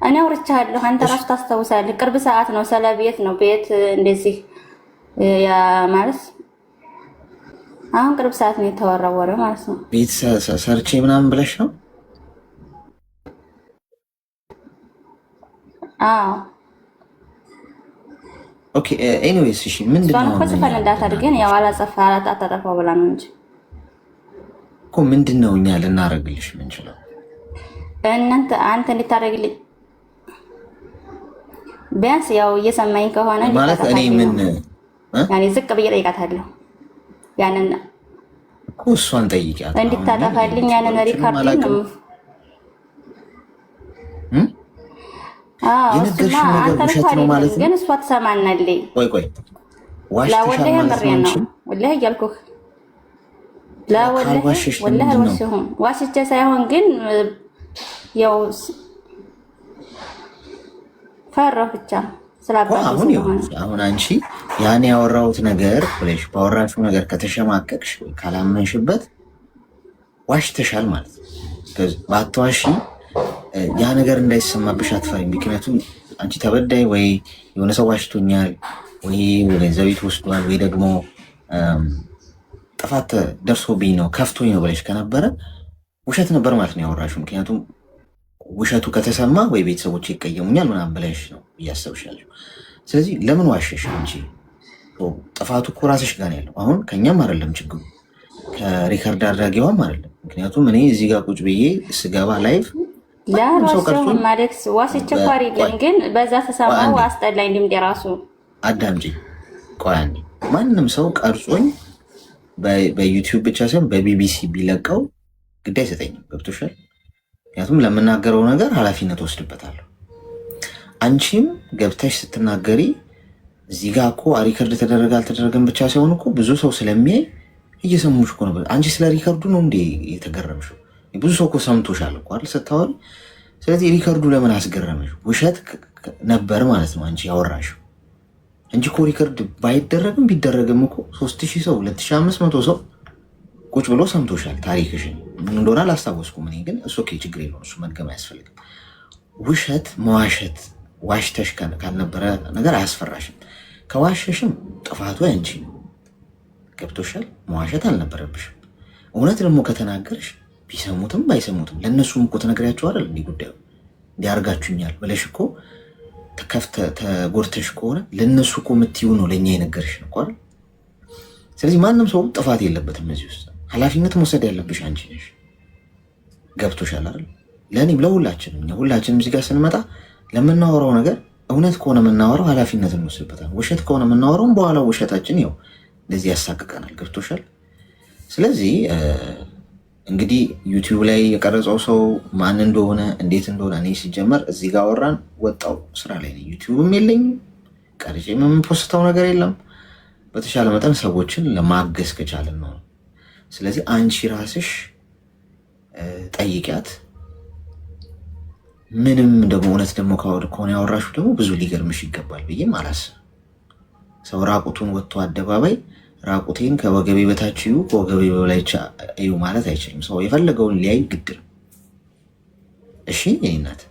እኔ አውርቻለሁ። አንተ ራሱ ታስታውሳለህ። ቅርብ ሰዓት ነው ስለ ቤት ነው ቤት እንደዚህ ያ ማለት አሁን ቅርብ ሰዓት ነው የተወራው ወሬ ማለት ነው። ቤት ሰርቼ ምናምን ብለሽ ነው? አዎ ኦኬ ኤኒዌይስ እሺ ምንድነው እኮ ጽፈን እንዳታድርገን ያው አታጠፋው ብላ ነው እንጂ እኮ ምንድነው እኛ ልናረግልሽ ምንችለው? አንተ እንድታረግልኝ ቢያንስ ያው እየሰማኝ ከሆነ ማለት እኔ ምን ያኔ ዝቅ ብዬ ጠይቃታለሁ። ያንን እኮ እሷን ጠይቂያት እንድታጠፋልኝ ያንን ሪካርድ ነው የነገርሽ ነገር ውሸት ነው ማለት ነው። ግን እሷ ትሰማናለች። ቆይ ወላሂ ምሬን ነው ወላሂ እያልኩህ ወላሂ አልዋሽሁም። ዋሽቼ ሳይሆን ግን ያው ፈራሁ ብቻ አሁን አንቺ ያን ያወራሁት ነገር ብለሽ ባወራሽው ነገር ከተሸማቀቅሽ ካላመንሽበት ዋሽተሻል ማለት ነው። ባትዋሺ ያ ነገር እንዳይሰማብሽ አትፈሪም። ምክንያቱም አንቺ ተበዳይ ወይ የሆነ ሰው ዋሽቶኛል ወይ ገንዘብ ወስዷል ወይ ደግሞ ጥፋት ደርሶብኝ ነው ከፍቶኝ ነው ብለሽ ከነበረ ውሸት ነበር ማለት ነው ያወራሽው። ምክንያቱም ውሸቱ ከተሰማ ወይ ቤተሰቦች ይቀየሙኛል ምናምን ብለሽ ነው እያሰብሻለሁ። ስለዚህ ለምን ዋሸሽ አንቺ? ጥፋቱ እኮ ራስሽ ጋር ያለው አሁን ከኛም አይደለም ችግሩ ከሪከርድ አድራጊዋም አይደለም። ምክንያቱም እኔ እዚህ ጋር ቁጭ ብዬ ስገባ ላይፍ ለራስህ ማለክስ ዋስቼ ኳሪ ግን በዛ ተሰማው አስጠላኝ። ድምጤ ራሱ አዳምጪ ቆይ አንዴ ማንም ሰው ቀርጾኝ በዩቲዩብ ብቻ ሳይሆን በቢቢሲ ቢለቀው ግድ አይሰጠኝም። ገብቶሻል? ምክንያቱም ለምናገረው ነገር ኃላፊነት ወስድበታለሁ። አንቺም ገብተሽ ስትናገሪ እዚህ ጋር እኮ ሪከርድ ተደረገ አልተደረገም ብቻ ሳይሆን እኮ ብዙ ሰው ስለሚያይ እየሰሙሽ እኮ ነበር። አንቺ ስለ ሪከርዱ ነው እንዴ የተገረምሽው? ብዙ ሰው እኮ ሰምቶሻል እኮ አይደል ስታወሪ። ስለዚህ ሪከርዱ ለምን አስገረመሽ? ውሸት ነበር ማለት ነው አንቺ ያወራሽው እንጂ እኮ ሪከርድ ባይደረግም ቢደረግም እኮ 3000 ሰው 2500 ሰው ቁጭ ብሎ ሰምቶሻል ታሪክሽን። ምን እንደሆነ አላስታወስኩም እኔ ግን እሱ ኦኬ ችግር የለውም እሱ መድገም አያስፈልግም። ውሸት መዋሸት ዋሽተሽ ካልነበረ ነገር አያስፈራሽም። ከዋሸሽም ጥፋቱ ያንቺ ነው። ገብቶሻል? መዋሸት አልነበረብሽም። እውነት ደግሞ ከተናገርሽ ቢሰሙትም ባይሰሙትም ለእነሱም እኮ ተነግሪያቸው አይደል እንዲህ ጉዳዩ እንዲያርጋችሁኛል ብለሽ እኮ ተጎድተሽ ከሆነ ለእነሱ እኮ የምትይው ነው ለእኛ የነገርሽ ነው አይደል? ስለዚህ ማንም ሰው ጥፋት የለበትም እዚህ ውስጥ ኃላፊነት መውሰድ ያለብሽ አንቺ ነሽ። ገብቶሻል አይደል? ለእኔም ለሁላችንም ሁላችንም እዚህ ጋር ስንመጣ ለምናወራው ነገር እውነት ከሆነ የምናወራው ኃላፊነት እንወስድበታል። ውሸት ከሆነ የምናወራውም በኋላ ውሸታችን ያው እንደዚህ ያሳቅቀናል። ገብቶሻል? ስለዚህ እንግዲህ ዩቲዩብ ላይ የቀረጸው ሰው ማን እንደሆነ እንዴት እንደሆነ እኔ ሲጀመር እዚህ ጋር ወራን ወጣው ስራ ላይ ነኝ። ዩቲዩብም የለኝም ቀርጬ የምፖስተው ነገር የለም። በተሻለ መጠን ሰዎችን ለማገዝ ከቻለን ነው። ስለዚህ አንቺ ራስሽ ጠይቂያት። ምንም ደግሞ እውነት ደግሞ ከሆነ ያወራሹ ደግሞ ብዙ ሊገርምሽ ይገባል ብዬም አላስብም። ሰው ራቁቱን ወጥቶ አደባባይ ራቁቴን ከወገቤ በታች እዩ ከወገቤ በላይ እዩ ማለት አይችልም። ሰው የፈለገውን ሊያይ ግድ ነው። እሺ የኔ እናት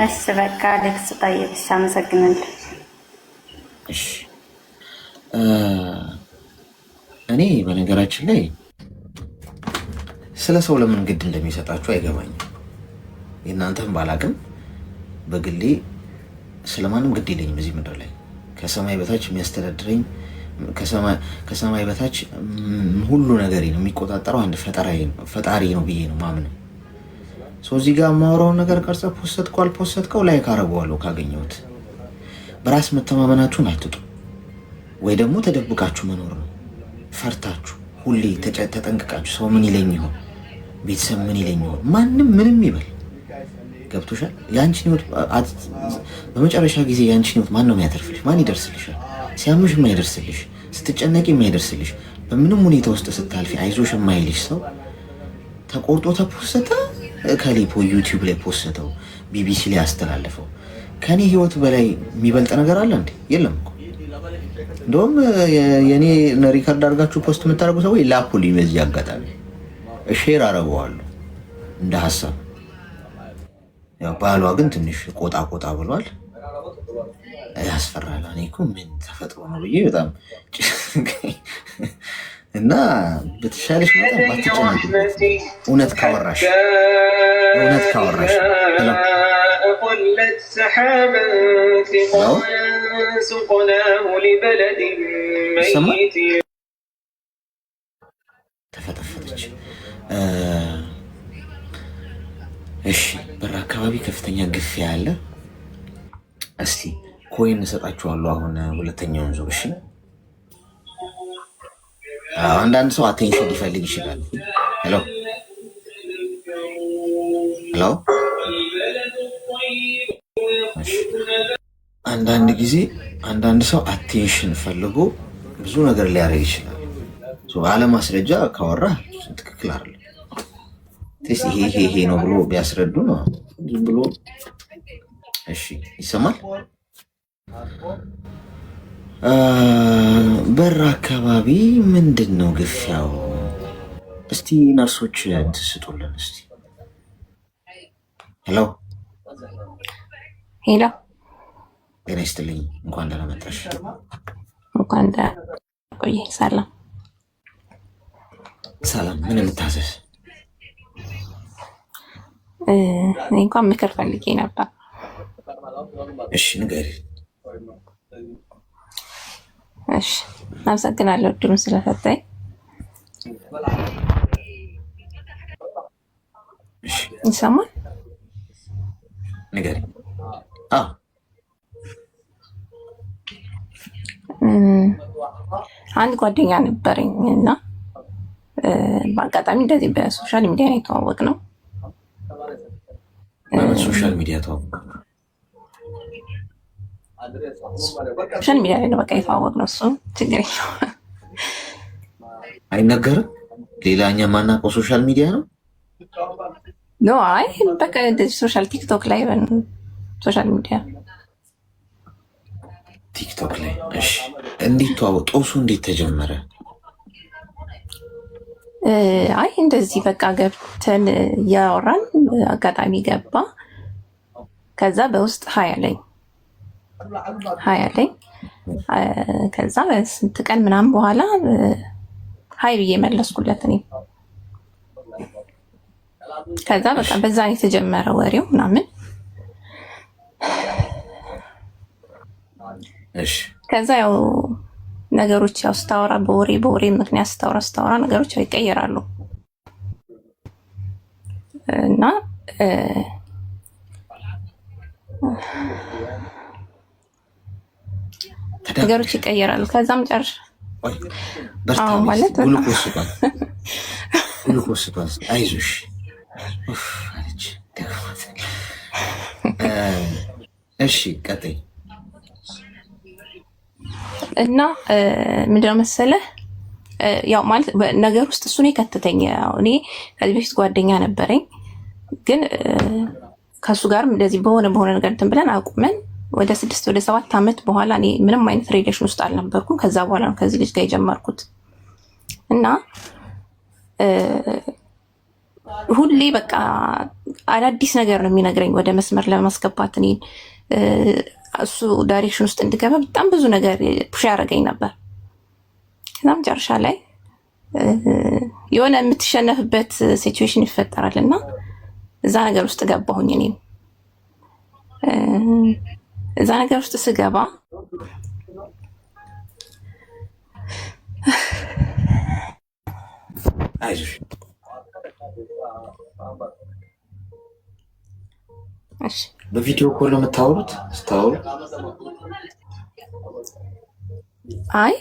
እሺ በቃ አሌክስ ጠይቅሽ። አመሰግናለሁ። እሺ በነገራችን ላይ ስለ ሰው ለምን ግድ እንደሚሰጣችሁ አይገባኝም። የእናንተም ባላቅም በግሌ ስለማንም ግድ የለኝም። በዚህ ምድር ላይ ከሰማይ በታች የሚያስተዳድረኝ ከሰማይ በታች ሁሉ ነገር ነው የሚቆጣጠረው አንድ ፈጣሪ ነው ብዬ ነው ማምነው። እዚህ ጋር የማወራውን ነገር ቀርጸ ፖስተትከው ላይ ካረገዋለሁ ካገኘሁት። በራስ መተማመናችሁን አትጡ፣ ወይ ደግሞ ተደብቃችሁ መኖር ነው ፈርታችሁ ሁሌ ተጠንቅቃችሁ። ሰው ምን ይለኝ ይሆን፣ ቤተሰብ ምን ይለኝ ይሆን፣ ማንም ምንም ይበል። ገብቶሻል? የአንቺን ህይወት በመጨረሻ ጊዜ የአንቺን ህይወት ማን ነው የሚያተርፍልሽ? ማን ይደርስልሻል? ሲያምሽ የማይደርስልሽ፣ ስትጨነቂ የማይደርስልሽ፣ በምንም ሁኔታ ውስጥ ስታልፊ አይዞሽ የማይልሽ ሰው ተቆርጦ ተፖሰተ ከሊፖ ዩቲዩብ ላይ ፖስተው ቢቢሲ ላይ አስተላለፈው ከኔ ህይወት በላይ የሚበልጥ ነገር አለ እንዴ? የለም እኮ። እንደውም የኔ ሪከርድ አድርጋችሁ ፖስት የምታደርጉ ሰዎች ላኩልኝ። በዚህ አጋጣሚ ሼር አደርገዋለሁ እንደ ሀሳብ። ያው ባሏ ግን ትንሽ ቆጣ ብሏል። ያስፈራል። እኔ እኮ ምን ተፈጥሮ ነው ብዬ በጣም እና በተሻለሽ መጠን ባትጨናቂ። እውነት ካወራሽ ተፈጠፈጠች። እሺ፣ በር አካባቢ ከፍተኛ ግፊያ አለ። እስቲ ኮይን እሰጣችኋለሁ አሁን ሁለተኛውን ዙር። እሺ፣ አንዳንድ ሰው አቴንሽን ሊፈልግ ይችላል። ሄሎ አንዳንድ ጊዜ አንዳንድ ሰው አቴንሽን ፈልጎ ብዙ ነገር ሊያደርግ ይችላል። አለማስረጃ ካወራ ትክክል አይደለም። ይሄ ነው ብሎ ቢያስረዱ ነው ዝም ብሎ። እሺ፣ ይሰማል። በር አካባቢ ምንድን ነው ግፊያው? እስቲ ነርሶች ትስጡልን እስቲ። ሄሎ ጤና ይስጥልኝ። እንኳን ደህና መጣሽ። እንኳን ደህና ቆይ። ሰላም። ምን ልታዘዝ? እኔ እንኳን ምክር ፈልጌ ነበር። እሺ ንገሪ። እሺ፣ አመሰግናለሁ እድሉን ስለሰጠኝ። ይሰማል? ንገሪ። አንድ ጓደኛ ነበረኝ እና በአጋጣሚ እንደዚህ በሶሻል ሚዲያ ነው የተዋወቅነው። ሶሻል ሚዲያ ተዋወቅ? ሶሻል ሚዲያ ላይ ነው በቃ የተዋወቅነው። እሱ ችግር የለውም አይነገርም። ሌላኛ ማናውቀው ሶሻል ሚዲያ ነው። አይ በቃ እንደዚህ ሶሻል ቲክቶክ ላይ ሶሻል ሚዲያ ቲክቶክ ላይ። እሺ፣ እንዴት ተዋወቁ? ጦሱ እንዴት ተጀመረ? አይ እንደዚህ በቃ ገብተን እያወራን አጋጣሚ ገባ። ከዛ በውስጥ ሀያ አለኝ። ከዛ በስንት ቀን ምናምን በኋላ ሀይ ብዬ መለስኩለት እኔ። ከዛ በቃ በዛ የተጀመረ ወሬው ምናምን። ከዛ ያው ነገሮች ያው ስታወራ በወሬ ምክንያት ስታወራ ነገሮች ይቀየራሉ እና ነገሮች ይቀየራሉ። ከዛም ጨርሽ ማለት ግሉኮስ አይዞሽ እሺ ቀጥይ። እና ምንድነው መሰለህ ያው ማለት ነገር ውስጥ እሱ ነው የከተተኝ። እኔ ከዚህ በፊት ጓደኛ ነበረኝ፣ ግን ከሱ ጋርም እንደዚህ በሆነ ነገር እንትን ብለን አቁመን ወደ 6 ወደ 7 ዓመት በኋላ እኔ ምንም አይነት ሪሌሽን ውስጥ አልነበርኩም። ከዛ በኋላ ነው ከዚህ ልጅ ጋር የጀመርኩት እና ሁሌ በቃ አዳዲስ ነገር ነው የሚነግረኝ ወደ መስመር ለማስገባት እኔ እሱ ዳይሬክሽን ውስጥ እንድገባ በጣም ብዙ ነገር ፑሽ ያደርገኝ ነበር። ከዛም መጨረሻ ላይ የሆነ የምትሸነፍበት ሲቹዌሽን ይፈጠራል እና እዛ ነገር ውስጥ ገባሁኝ። እኔም እዛ ነገር ውስጥ ስገባ አይዞሽ በቪዲዮ ኮል ነው የምታወሩት? ስታወሩ አይ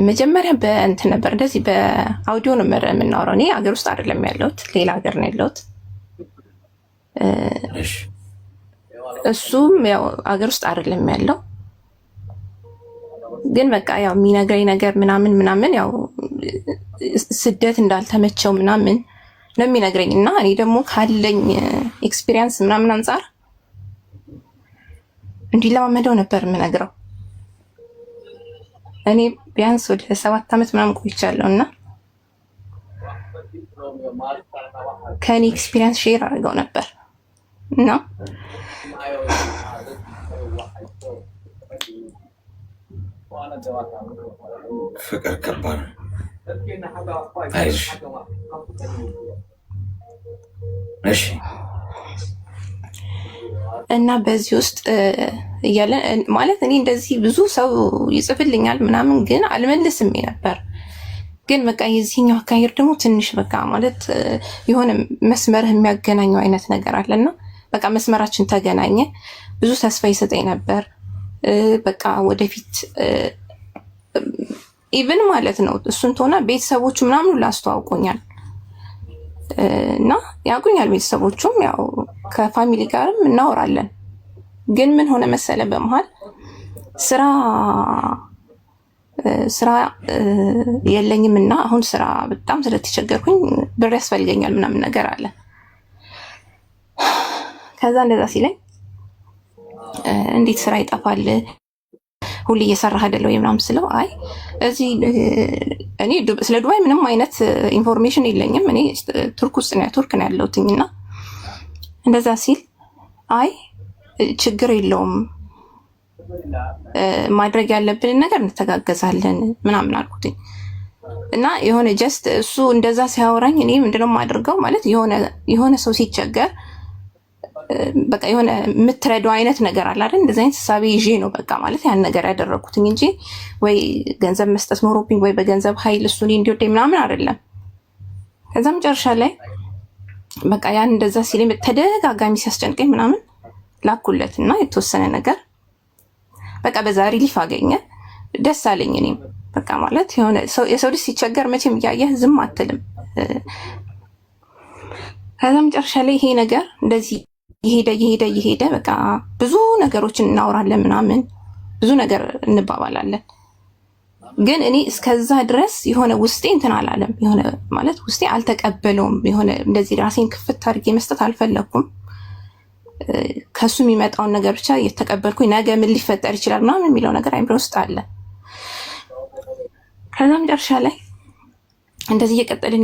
መጀመሪያ በእንትን ነበር፣ እንደዚህ በአውዲዮ ነው የምናወራው። እኔ ሀገር ውስጥ አይደለም ያለሁት፣ ሌላ ሀገር ነው ያለሁት። እሱም ያው ሀገር ውስጥ አይደለም ያለው፣ ግን በቃ ያው የሚነግረኝ ነገር ምናምን ያው ስደት እንዳልተመቸው ምናምን ነው የሚነግረኝ እና እኔ ደግሞ ካለኝ ኤክስፒሪየንስ ምናምን አንጻር እንዲለማመደው ነበር የምነግረው። እኔ ቢያንስ ወደ 7 ዓመት ምናምን ቆይቻለሁ እና ከኔ ኤክስፒሪየንስ ሼር አድርገው ነበር እና ፍቅር ከባድ ነው። አይዞሽ እሺ። እና በዚህ ውስጥ እያለ ማለት እኔ እንደዚህ ብዙ ሰው ይጽፍልኛል ምናምን ግን አልመልስም ነበር። ግን በቃ የዚህኛው አካሄድ ደግሞ ትንሽ በቃ ማለት የሆነ መስመርህ የሚያገናኘው አይነት ነገር አለና በቃ መስመራችን ተገናኘ። ብዙ ተስፋ ይሰጠኝ ነበር። በቃ ወደፊት ኢቭን ማለት ነው እሱን ተሆነ ቤተሰቦቹ ምናምን ላስተዋውቆኛል እና ያውቁኛል ቤተሰቦቹም፣ ያው ከፋሚሊ ጋርም እናወራለን። ግን ምን ሆነ መሰለ በመሃል ስራ የለኝም እና አሁን ስራ በጣም ስለተቸገርኩኝ ብር ያስፈልገኛል ምናምን ነገር አለ። ከዛ እንደዛ ሲለኝ እንዴት ስራ ይጠፋል ሁሌ እየሰራህ አይደለ ወይ ምናምን ስለው አይ እዚህ እኔ ስለ ዱባይ ምንም አይነት ኢንፎርሜሽን የለኝም፣ እኔ ቱርክ ነው ያለሁትኝ እና እንደዛ ሲል አይ ችግር የለውም ማድረግ ያለብንን ነገር እንተጋገዛለን ምናምን አልኩትኝ እና የሆነ ጀስት እሱ እንደዛ ሲያወራኝ እኔ ምንድነው የማደርገው ማለት የሆነ ሰው ሲቸገር በቃ የሆነ የምትረዳው አይነት ነገር አለ አይደል? እንደዚህ አይነት ሳቢ ይዤ ነው በቃ ማለት ያን ነገር ያደረኩትኝ እንጂ ወይ ገንዘብ መስጠት ኖሮብኝ ወይ በገንዘብ ኃይል እሱን እንዲወደኝ ምናምን አይደለም። ከዛ መጨረሻ ላይ በቃ ያን እንደዛ ሲለኝ ተደጋጋሚ ሲያስጨንቀኝ ምናምን ላኩለት እና የተወሰነ ነገር በቃ በዛ ሪሊፍ አገኘ። ደስ አለኝ። እኔም በቃ ማለት የሆነ የሰው ልጅ ሲቸገር መቼም እያየህ ዝም አትልም። ከዛ መጨረሻ ላይ ይሄ ነገር እንደዚህ እየሄደ በቃ ብዙ ነገሮችን እናወራለን ምናምን ብዙ ነገር እንባባላለን። ግን እኔ እስከዛ ድረስ የሆነ ውስጤ እንትን አላለም። የሆነ ማለት ውስጤ አልተቀበለውም። የሆነ እንደዚህ ራሴን ክፍት አድርጌ መስጠት አልፈለኩም። ከሱ የሚመጣውን ነገር ብቻ እየተቀበልኩኝ ነገ ምን ሊፈጠር ይችላል ምናምን የሚለው ነገር አይምሮ ውስጥ አለ። ከዛ መጨረሻ ላይ እንደዚህ እየቀጠልን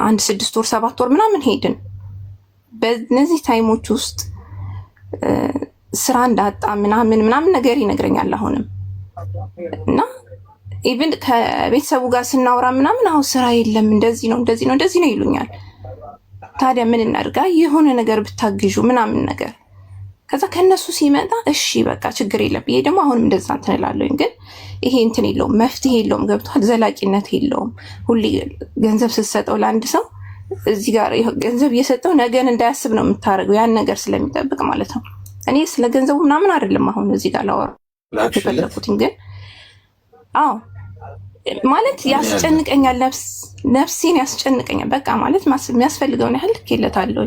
1 6 ወር 7 ወር ምናምን ሄድን። በእነዚህ ታይሞች ውስጥ ስራ እንዳጣ ምናምን ነገር ይነግረኛል አሁንም እና ኢቭን ከቤተሰቡ ጋር ስናወራ ምናምን አሁን ስራ የለም እንደዚህ ነው ይሉኛል። ታዲያ ምን እናድርጋ የሆነ ነገር ብታግዡ ምናምን ነገር። ከዛ ከነሱ ሲመጣ እሺ በቃ ችግር የለም ይሄ ደግሞ አሁንም እንደዛ እንትን እላለሁኝ። ግን ይሄ እንትን የለውም መፍትሄ የለውም ገብቷል። ዘላቂነት የለውም። ሁሌ ገንዘብ ስትሰጠው ለአንድ ሰው እዚህ ጋር ገንዘብ እየሰጠው ነገን እንዳያስብ ነው የምታደርገው፣ ያን ነገር ስለሚጠብቅ ማለት ነው። እኔ ስለ ገንዘቡ ምናምን አይደለም አሁን እዚህ ጋር ላወራ የፈለኩትኝ። ግን አዎ ማለት ያስጨንቀኛል፣ ነፍሴን ያስጨንቀኛል። በቃ ማለት የሚያስፈልገውን ያህል ልኬለታለሁ።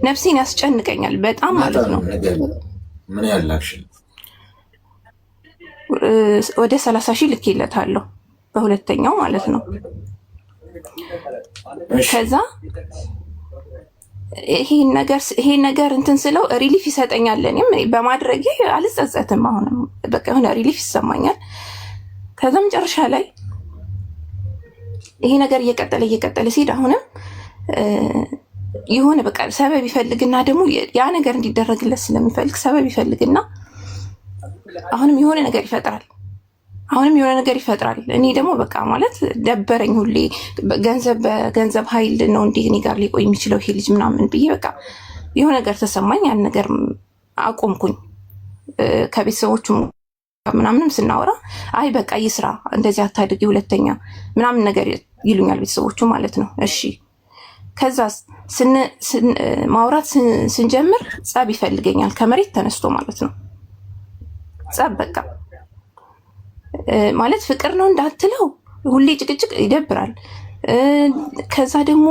ነፍሴን ያስጨንቀኛል በጣም ማለት ነው። ምን ያላክሽ? ወደ 30,000 ልኬለታለሁ በሁለተኛው ማለት ነው። ከዛ ይሄ ነገር እንትን ስለው ሪሊፍ ይሰጠኛል። እኔም በማድረጌ አልጸጸትም። አሁንም በቃ የሆነ ሪሊፍ ይሰማኛል። ከዛ መጨረሻ ላይ ይሄ ነገር እየቀጠለ ሲሄድ አሁንም የሆነ በቃ ሰበብ ይፈልግና ደግሞ ያ ነገር እንዲደረግለት ስለሚፈልግ ሰበብ ይፈልግና አሁንም የሆነ ነገር ይፈጥራል። አሁንም የሆነ ነገር ይፈጥራል። እኔ ደግሞ በቃ ማለት ደበረኝ። ሁሌ በገንዘብ ኃይል ነው እንዴ እኔ ጋር ሊቆይ የሚችለው ይሄ ልጅ ምናምን ብዬ በቃ የሆነ ነገር ተሰማኝ። ያን ነገር አቆምኩኝ። ከቤተሰቦቹ ምናምንም ስናወራ አይ በቃ ይስራ እንደዚህ አታድርጊ ሁለተኛ ምናምን ነገር ይሉኛል ቤተሰቦቹ ማለት ነው። እሺ ከዛ ማውራት ስንጀምር ጸብ ይፈልገኛል ከመሬት ተነስቶ ማለት ነው። ጸብ በቃ ማለት ፍቅር ነው እንዳትለው ሁሌ ጭቅጭቅ ይደብራል። ከዛ ደግሞ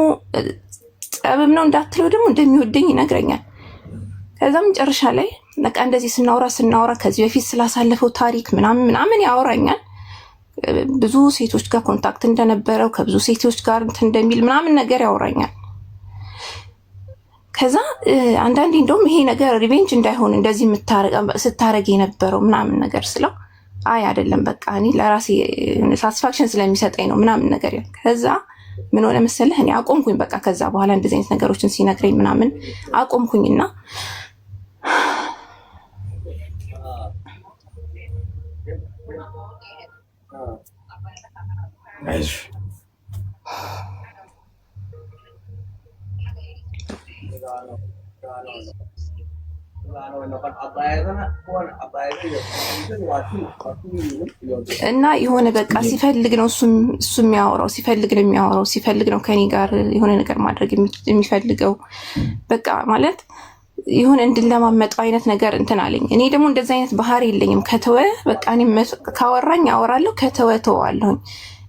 ጸብም ነው እንዳትለው ደግሞ እንደሚወደኝ ይነግረኛል። ከዛ መጨረሻ ላይ በቃ እንደዚህ ስናወራ ከዚህ በፊት ስላሳለፈው ታሪክ ምናምን ያወራኛል። ብዙ ሴቶች ጋር ኮንታክት እንደነበረው ከብዙ ሴቶች ጋር እንትን እንደሚል ምናምን ነገር ያወራኛል። ከዛ አንዳንዴ እንደውም ይሄ ነገር ሪቬንጅ እንዳይሆን እንደዚህ ስታረግ የነበረው ምናምን ነገር ስለው አይ አይደለም በቃ እኔ ለራሴ ሳቲስፋክሽን ስለሚሰጠኝ ነው ምናምን ነገር ያለ። ከዛ ምን ሆነ መሰለህ እኔ አቆምኩኝ። በቃ ከዛ በኋላ እንደዚህ አይነት ነገሮችን ሲነግረኝ ምናምን አቆምኩኝና እና የሆነ በቃ ሲፈልግ ነው እሱ የሚያወራው፣ ሲፈልግ ነው ከኔ ጋር የሆነ ነገር ማድረግ የሚፈልገው። በቃ ማለት የሆነ እንድንለማመጠው አይነት ነገር እንትን አለኝ። እኔ ደግሞ እንደዚህ አይነት ባህሪ የለኝም። ከተወ በቃ እኔ ካወራኝ አወራለሁ፣ ከተወ ተዋለሁኝ።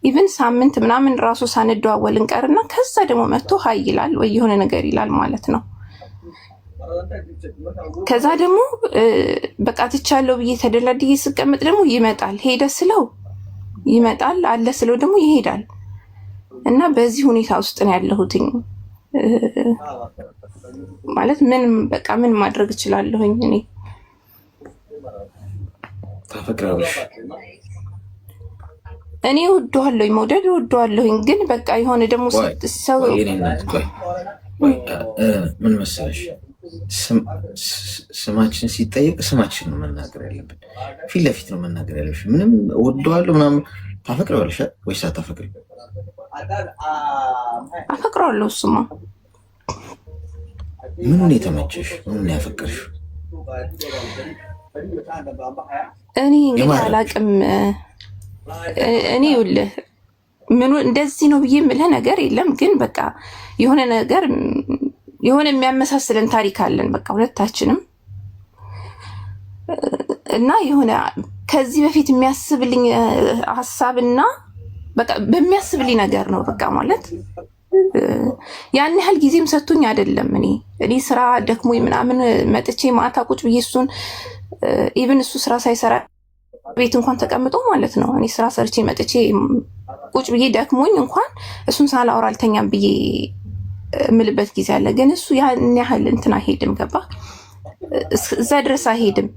ኢቭን ሳምንት ምናምን ራሱ ሳንደዋወል እንቀርና ከዛ ደግሞ መጥቶ ሀይ ይላል ወይ የሆነ ነገር ይላል ማለት ነው። ከዛ ደግሞ በቃ ትቻለሁ ብዬ ተደላድዬ ስቀመጥ ደግሞ ይመጣል። ሄደ ስለው ይመጣል፣ አለ ስለው ደግሞ ይሄዳል። እና በዚህ ሁኔታ ውስጥ ነው ያለሁትኝ። ማለት ምን ማድረግ እችላለሁኝ? እኔ ታፈቅራለሽ? እኔ ወደዋለሁኝ፣ መውደድ ወደዋለሁኝ። ግን በቃ የሆነ ደግሞ ሰው ምን መሰለሽ ስማችን ሲጠየቅ ስማችን ነው መናገር ያለብን። ፊት ለፊት ነው መናገር ያለብሽ። ምንም ወደዋለሁ ምናምን። ታፈቅረዋለሽ ወይስ አታፈቅሪ? አፈቅረዋለሁ። እሱማ ምኑን የተመቸሽ? ምኑን ያፈቅርሽ? እኔ እንግዲህ አላቅም። እኔ ይኸውልህ ምኑ እንደዚህ ነው ብዬ የምልህ ነገር የለም። ግን በቃ የሆነ ነገር የሆነ የሚያመሳስለን ታሪክ አለን በቃ ሁለታችንም። እና የሆነ ከዚህ በፊት የሚያስብልኝ ሀሳብና በቃ በሚያስብልኝ ነገር ነው በቃ ማለት ያን ያህል ጊዜም ሰጥቶኝ አይደለም። እኔ ስራ ደክሞኝ ምናምን መጥቼ ማታ ቁጭ ብዬ እሱን ኢቭን እሱ ስራ ሳይሰራ ቤት እንኳን ተቀምጦ ማለት ነው እኔ ስራ ሰርቼ መጥቼ ቁጭ ብዬ ደክሞኝ እንኳን እሱን ሳላወራ አልተኛም ብዬ እምልበት ጊዜ አለ። ግን እሱ ያን ያህል እንትን አይሄድም፣ ገባ እዛ ድረስ አይሄድም።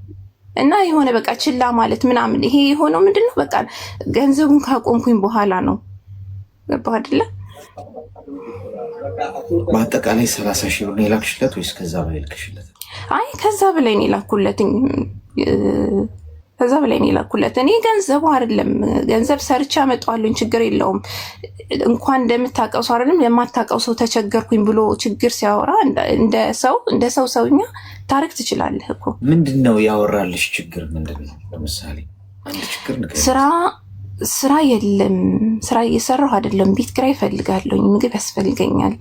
እና የሆነ በቃ ችላ ማለት ምናምን ይሄ የሆነው ምንድነው በቃ ገንዘቡን ካቆምኩኝ በኋላ ነው። ገባ አይደለ? በአጠቃላይ 30 ሺህ ብር ነው የላክሽለት ወይስ ከዛ በላይ ልክሽለት? አይ ከዛ በላይ ነው የላኩለት። ከዛ በላይ ነው የላኩለት። እኔ ገንዘቡ አይደለም ገንዘብ ሰርቻ አመጣዋለሁ፣ ችግር የለውም። እንኳን እንደምታውቀው ሰው አይደለም የማታውቀው ሰው ተቸገርኩኝ ብሎ ችግር ሲያወራ እንደ ሰውኛ ታረክ ትችላለህ እኮ። ምንድነው ያወራልሽ ችግር ምንድነው? ለምሳሌ አንድ ችግር ነገር ስራ የለም፣ ስራ እየሰራሁ አይደለም፣ ቤት ኪራይ እፈልጋለሁ፣ ምግብ ያስፈልገኛል፣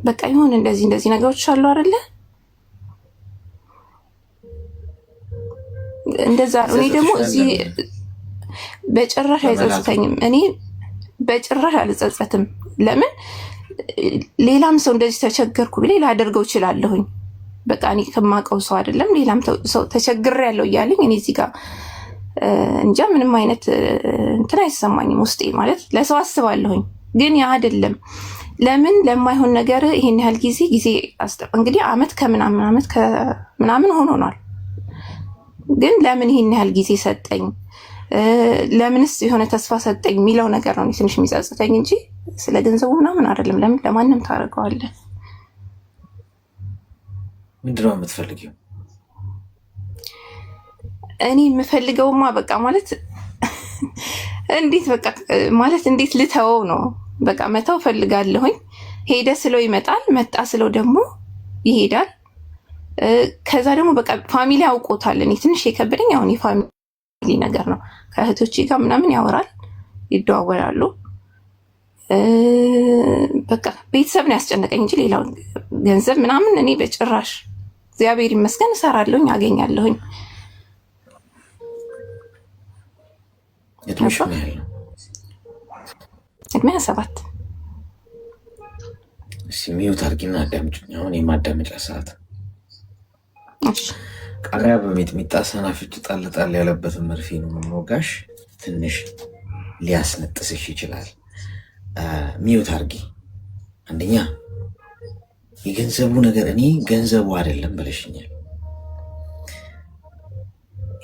በቃ ይሁን እንደዚህ ነገሮች አሉ አይደለ? እንደዛ ነው። እኔ ደግሞ እዚህ በጭራሽ አይጸጽተኝም። እኔ በጭራሽ አልጸጸትም። ለምን ሌላም ሰው እንደዚህ ተቸገርኩ ብሌ ላደርገው እችላለሁኝ። በቃ እኔ ከማውቀው ሰው አይደለም ሌላም ሰው ተቸግሬ ያለው እያለኝ እኔ እዚህ ጋር እንጃ ምንም አይነት እንትን አይሰማኝም ውስጤ። ማለት ለሰው አስባለሁኝ፣ ግን ያ አይደለም። ለምን ለማይሆን ነገር ይሄን ያህል ጊዜ እንግዲህ አመት ከምናምን ሆኖናል። ግን ለምን ይሄን ያህል ጊዜ ሰጠኝ፣ ለምንስ የሆነ ተስፋ ሰጠኝ የሚለው ነገር ነው ትንሽ የሚጸጽተኝ እንጂ ስለ ገንዘቡ ምናምን አይደለም። ለምን ለማንም ታደርገዋለህ? ምንድነው የምትፈልጊው? እኔ የምፈልገውማ በቃ ማለት እንዴት በቃ ማለት እንዴት ልተወው ነው? በቃ መተው ፈልጋለሁኝ። ሄደ ስለው ይመጣል፣ መጣ ስለው ደግሞ ይሄዳል። ከዛ ደግሞ በቃ ፋሚሊ ያውቆታል። እኔ ትንሽ የከበደኝ አሁን የፋሚሊ ነገር ነው። ከእህቶቼ ጋር ምናምን ያወራል፣ ይደዋወላሉ። በቃ ቤተሰብ ነው ያስጨነቀኝ እንጂ ሌላው ገንዘብ ምናምን እኔ በጭራሽ። እግዚአብሔር ይመስገን እሰራለሁኝ፣ አገኛለሁኝ። እድሜሽ ምን ያህል ነው? እድሜ 7። ሚዩት አድርጊና አዳምጪኝ። አሁን የማዳመጫ ሰዓት። ቃሪያ በሚጥሚጣ ሰናፍጭ ጣል ጣል ያለበትን መርፌ ነው የምንወጋሽ። ትንሽ ሊያስነጥስሽ ይችላል። ሚዩት አድርጊ። አንደኛ የገንዘቡ ነገር እኔ ገንዘቡ አይደለም ብለሽኛል።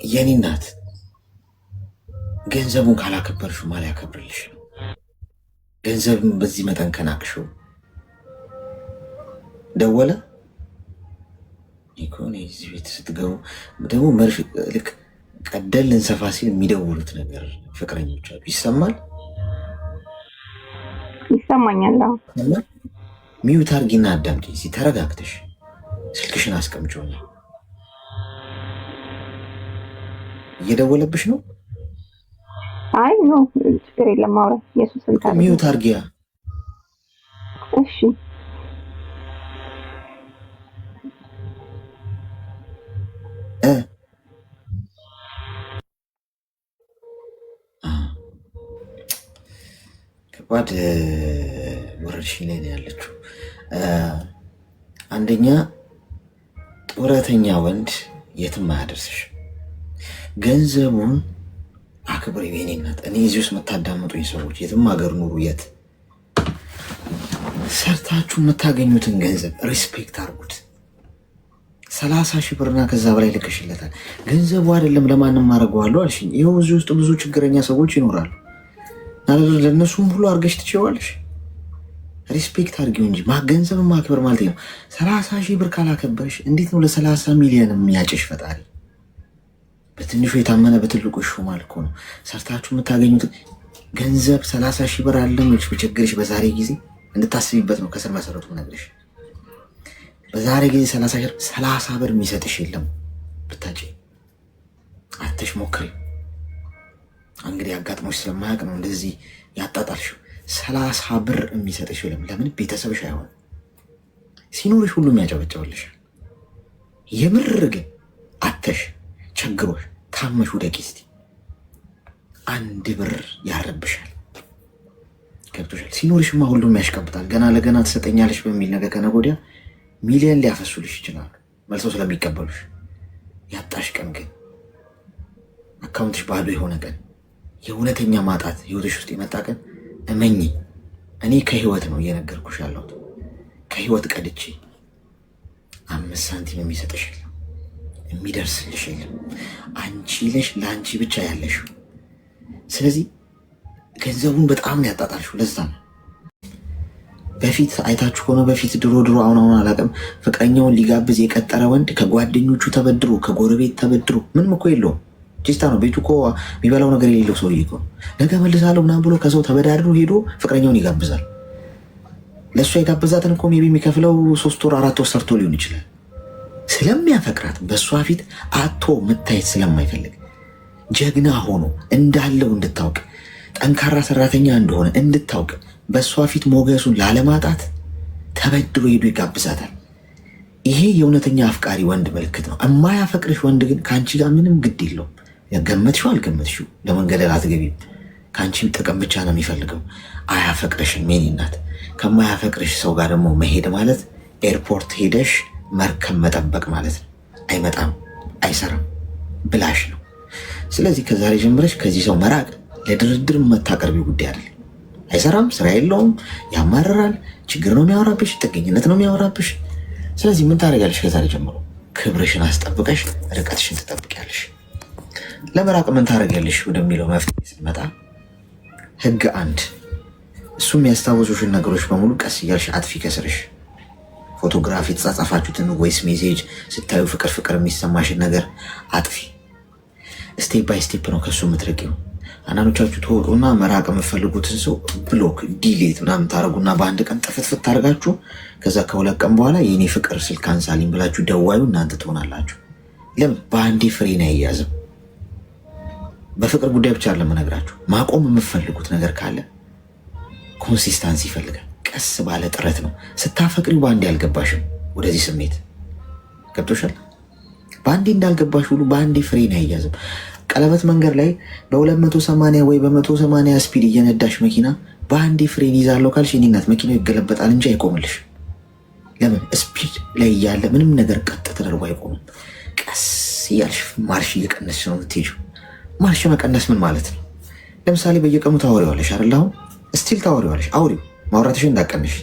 የኔ እናት ገንዘቡን ካላከበርሽው ማን ያከብርልሽ ነው? ገንዘብን በዚህ መጠን ከናቅሽው ደወለ እኮ ነው። እዚህ ቤት ስትገቡ ደግሞ መርፍ ልክ ቀደል ልንሰፋ ሲል የሚደውሉት ነገር ፍቅረኞች አሉ። ይሰማል? ይሰማኛል። ሚዩት አድርጊና አዳምጪ። እዚህ ተረጋግተሽ ስልክሽን አስቀምጪው። እየደወለብሽ ነው? አይ ኖ ችግር የለም። ማውራት ኢየሱስን ታዲያ ሚዩት አድርጊያ። እሺ ከባድ ወረርሽኝ ላይ ነው ያለችው። አንደኛ ጡረተኛ ወንድ የትም አያደርስሽ። ገንዘቡን አክብሪ። የኔ እናት፣ እኔ እዚህ ውስጥ የምታዳምጡኝ ሰዎች የትም ሀገር ኑሩ፣ የት ሰርታችሁ የምታገኙትን ገንዘብ ሪስፔክት አድርጉት። 30 ሺህ ብርና ከዛ በላይ ልክሽለታል። ገንዘቡ አይደለም ለማንም አደርገዋለሁ አልሽኝ። ይኸው እዚህ ውስጥ ብዙ ችግረኛ ሰዎች ይኖራሉ። ለእነሱም ሁሉ አድርገሽ ትችይዋለሽ። ሪስፔክት አድርጊው እንጂ ገንዘብ ማክበር ማለት ነው። 30 ሺህ ብር ካላከበርሽ እንዴት ነው ለ30 ሚሊዮን የሚያጭሽ ፈጣሪ? በትንሹ የታመነ በትልቁ ይሾማል እኮ ነው። ሰርታችሁ የምታገኙት ገንዘብ 30 ሺህ ብር አለም በችግርሽ በዛሬ ጊዜ እንድታስቢበት ነው። ከስር መሰረቱ ነግርሽ በዛሬ ጊዜ 30 ብር የሚሰጥሽ የለም። ብታጭ አተሽ ሞክሪ። እንግዲህ አጋጥሞሽ ስለማያውቅ ነው እንደዚህ ያጣጣልሽው። 30 ብር የሚሰጥሽ የለም። ለምን? ቤተሰብሽ አይሆን ሲኖርሽ ሁሉም ያጨበጨበልሻል። የምር ግን አተሽ ቸግሮሽ ታመሽ ውደቂ እስቲ 1 ብር ያረብሻል። ገብቶሻል? ሲኖርሽማ ሁሉም ያሽቀብጣል። ገና ለገና ትሰጠኛለሽ በሚል ነገር ከነገ ወዲያ ሚሊዮን ሊያፈሱልሽ ይችላሉ መልሰው ስለሚቀበሉሽ። ያጣሽ ቀን ግን አካውንትሽ ባዶ የሆነ ቀን የእውነተኛ ማጣት ህይወትሽ ውስጥ የመጣ ቀን እመኚ። እኔ ከህይወት ነው እየነገርኩሽ ያለሁት። ከህይወት ቀድቼ 5 ሳንቲም የሚሰጥሽ የለም፣ የሚደርስልሽ የለም። አንቺ ለሽ ለአንቺ ብቻ ያለሽ። ስለዚህ ገንዘቡን በጣም ነው ያጣጣልሽው። ለዛ ነው በፊት አይታችሁ ከሆነ በፊት ድሮ አሁን አላውቅም፣ ፍቅረኛውን ሊጋብዝ የቀጠረ ወንድ ከጓደኞቹ ተበድሮ ከጎረቤት ተበድሮ ምንም እኮ የለውም ቺስታ ነው ቤቱ እኮ የሚበላው ነገር የሌለው ሰውዬ እኮ ነገ መልሳለሁ ምናምን ብሎ ከሰው ተበዳድሮ ሄዶ ፍቅረኛውን ይጋብዛል። ለእሷ የጋበዛትን እኮ ሜይ ቢ የሚከፍለው 3 ወር 4 ወር ሰርቶ ሊሆን ይችላል። ስለሚያፈቅራት በእሷ ፊት አቶ መታየት ስለማይፈልግ ጀግና ሆኖ እንዳለው እንድታውቅ፣ ጠንካራ ሰራተኛ እንደሆነ እንድታውቅ፣ በእሷ ፊት ሞገሱን ላለማጣት ተበድሮ ሄዶ ይጋብዛታል። ይሄ የእውነተኛ አፍቃሪ ወንድ ምልክት ነው። የማያፈቅርሽ ወንድ ግን ከአንቺ ጋር ምንም ግድ የለውም። ገመትሽው አልገመትሽው ለመንገደል አትገቢም። ከአንቺም ጥቅም ብቻ ነው የሚፈልገው። አያፈቅርሽም የኔ እናት። ከማያፈቅርሽ ሰው ጋር ደግሞ መሄድ ማለት ኤርፖርት ሄደሽ መርከብ መጠበቅ ማለት ነው። አይመጣም፣ አይሰራም ብላሽ ነው። ስለዚህ ከዛሬ ጀምረሽ ከዚህ ሰው መራቅ ለድርድር የምታቀርቢ ጉዳይ አይደለም። አይሰራም፣ ስራ የለውም፣ ያማርራል፣ ችግር ነው የሚያወራብሽ፣ ጥገኝነት ነው የሚያወራብሽ። ስለዚህ ምን ታደርጊያለሽ? ከዛሬ ጀምሮ ክብርሽን አስጠብቀሽ ርቀትሽን ትጠብቂያለሽ። ለመራቅ ምን ታደርጊያለሽ ወደሚለው መፍትሄ ስንመጣ ህግ 1 እሱ የሚያስታውሱሽን ነገሮች በሙሉ ቀስ እያልሽ አጥፊ ከስርሽ። ፎቶግራፍ የተጻጻፋችሁትን ወይስ ሜሴጅ ስታዩ ፍቅር የሚሰማሽን ነገር አጥፊ። ስቴፕ ባይ ስቴፕ ነው ከሱ የምትርቂው። አንዳንዶቻችሁ ትወጡና መራቅ የምፈልጉትን ሰው ብሎክ ዲሌት ምናምን ታደርጉና በአንድ ቀን ጥፍትፍት ታደርጋችሁ ከዛ ከሁለት ቀን በኋላ የኔ ፍቅር ስልክ አንሳልኝ ብላችሁ ደዋዩ እናንተ ትሆናላችሁ። ለምን በአንዴ ፍሬን አይያዝም። በፍቅር ጉዳይ ብቻ ለምነግራችሁ ማቆም የምፈልጉት ነገር ካለ ኮንሲስታንሲ ይፈልጋል። ቀስ ባለ ጥረት ነው። ስታፈቅሪው በአንዴ አልገባሽም ወደዚህ ስሜት ገብቶሻል። በአንዴ እንዳልገባሽ ሁሉ በአንዴ ፍሬን አይያዝም። ቀለበት መንገድ ላይ በ280 ወይ በ180 ስፒድ እየነዳሽ መኪና በአንዴ ፍሬን ይዛለው ካልሽ እኔናት መኪናው ይገለበጣል እንጂ አይቆምልሽ። ለምን ስፒድ ላይ እያለ ምንም ነገር ቀጥ ተደርጎ አይቆምም። ቀስ እያልሽ ማርሽ እየቀነስሽ ነው የምትሄጂው። ማርሽ መቀነስ ምን ማለት ነው? ለምሳሌ በየቀኑ ታወሪዋለሽ አይደል? አሁን ስቲል ታወሪዋለሽ። አውሪው፣ ማውራትሽን እንዳቀንሽ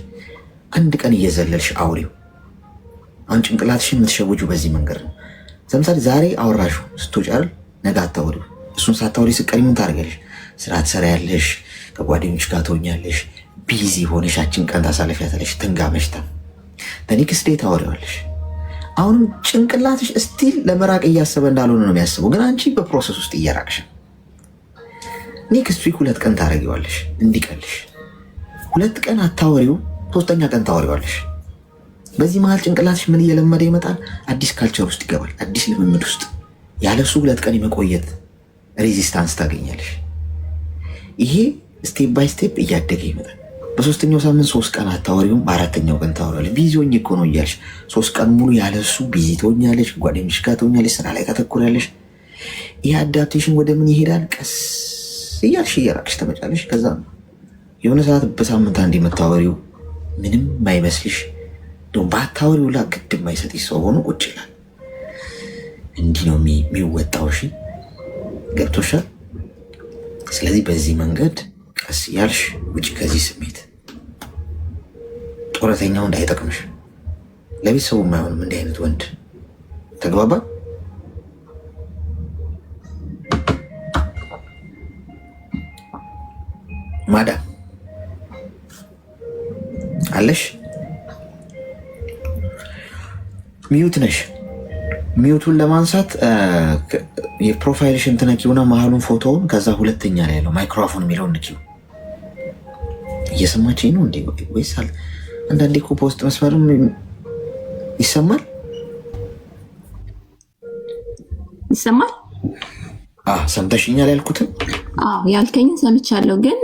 አንድ ቀን እየዘለልሽ አውሪው። አሁን ጭንቅላትሽን የምትሸውጁ በዚህ መንገድ ነው። ለምሳሌ ዛሬ አወራሹ ስትወጪ አይደል? ነገ አታወሪው። እሱን ሳታወሪ ስቀሪ ምን ታደርጊያለሽ? ስራ ትሰሪያለሽ፣ ከጓደኞች ጋር ትሆኛለሽ፣ ቢዚ ሆነሽ ያችን ቀን ታሳልፊያለሽ። ትንጋመሽታ ኔክስት ዴይ ታወሪዋለሽ። አሁንም ጭንቅላትሽ ስቲል ለመራቅ እያሰበ እንዳልሆነ ነው የሚያስበው፣ ግን አንቺ በፕሮሰስ ውስጥ እየራቅሽ። ኔክስት ዊክ 2 ቀን ታደርጊዋለሽ እንዲቀልሽ። 2 ቀን አታወሪው፣ 3ኛ ቀን ታወሪዋለሽ። በዚህ መሀል ጭንቅላትሽ ምን እየለመደ ይመጣል? አዲስ ካልቸር ውስጥ ይገባል፣ አዲስ ልምምድ ውስጥ። ያለሱ 2 ቀን የመቆየት ሬዚስታንስ ታገኛለሽ። ይሄ ስቴፕ ባይ ስቴፕ እያደገ ይመጣል። በ3ኛው ሳምንት 3 ቀን አታወሪውም፣ በ4ኛው ቀን ታወሪዋለሽ። ቢዚ ሆኜ እኮ ነው እያልሽ 3 ቀን ሙሉ ያለሱ ቢዚ ትሆኛለሽ፣ ጓደኞች ጋር ትሆኛለሽ፣ ስራ ላይ ታተኩሪያለሽ። ይህ አዳፕቴሽን ወደ ምን ይሄዳል? ቀስ እያልሽ እየራቅሽ ተመጫለሽ። ከዛ የሆነ ሰዓት በሳምንት አንድ የምታወሪው ምንም ማይመስልሽ ደግሞ ባታወሪው ላ ግድ የማይሰጥሽ ሰው ሆኖ ቁጭ ይላል። እንዲህ ነው የሚወጣው። እሺ ገብቶሻል? ስለዚህ በዚህ መንገድ ቀስ ያልሽ ውጭ ከዚህ ስሜት። ጡረተኛው እንዳይጠቅምሽ፣ ለቤተሰቡ የማይሆንም እንዲህ አይነት ወንድ። ተግባባ? ማዳም አለሽ? ሚዩት ነሽ። ሚዩቱን ለማንሳት የፕሮፋይልሽን ትነኪውና መሀሉን ፎቶውን፣ ከዛ ሁለተኛ ላይ ያለው ማይክሮፎን የሚለውን ንኪው። እየሰማችኝ ነው እንዴ ወይስ? አንዳንዴ እኮ በውስጥ መስመርም ይሰማል። ሰምተሽኛል ያልኩትን? ያልከኝን ሰምቻለሁ። ግን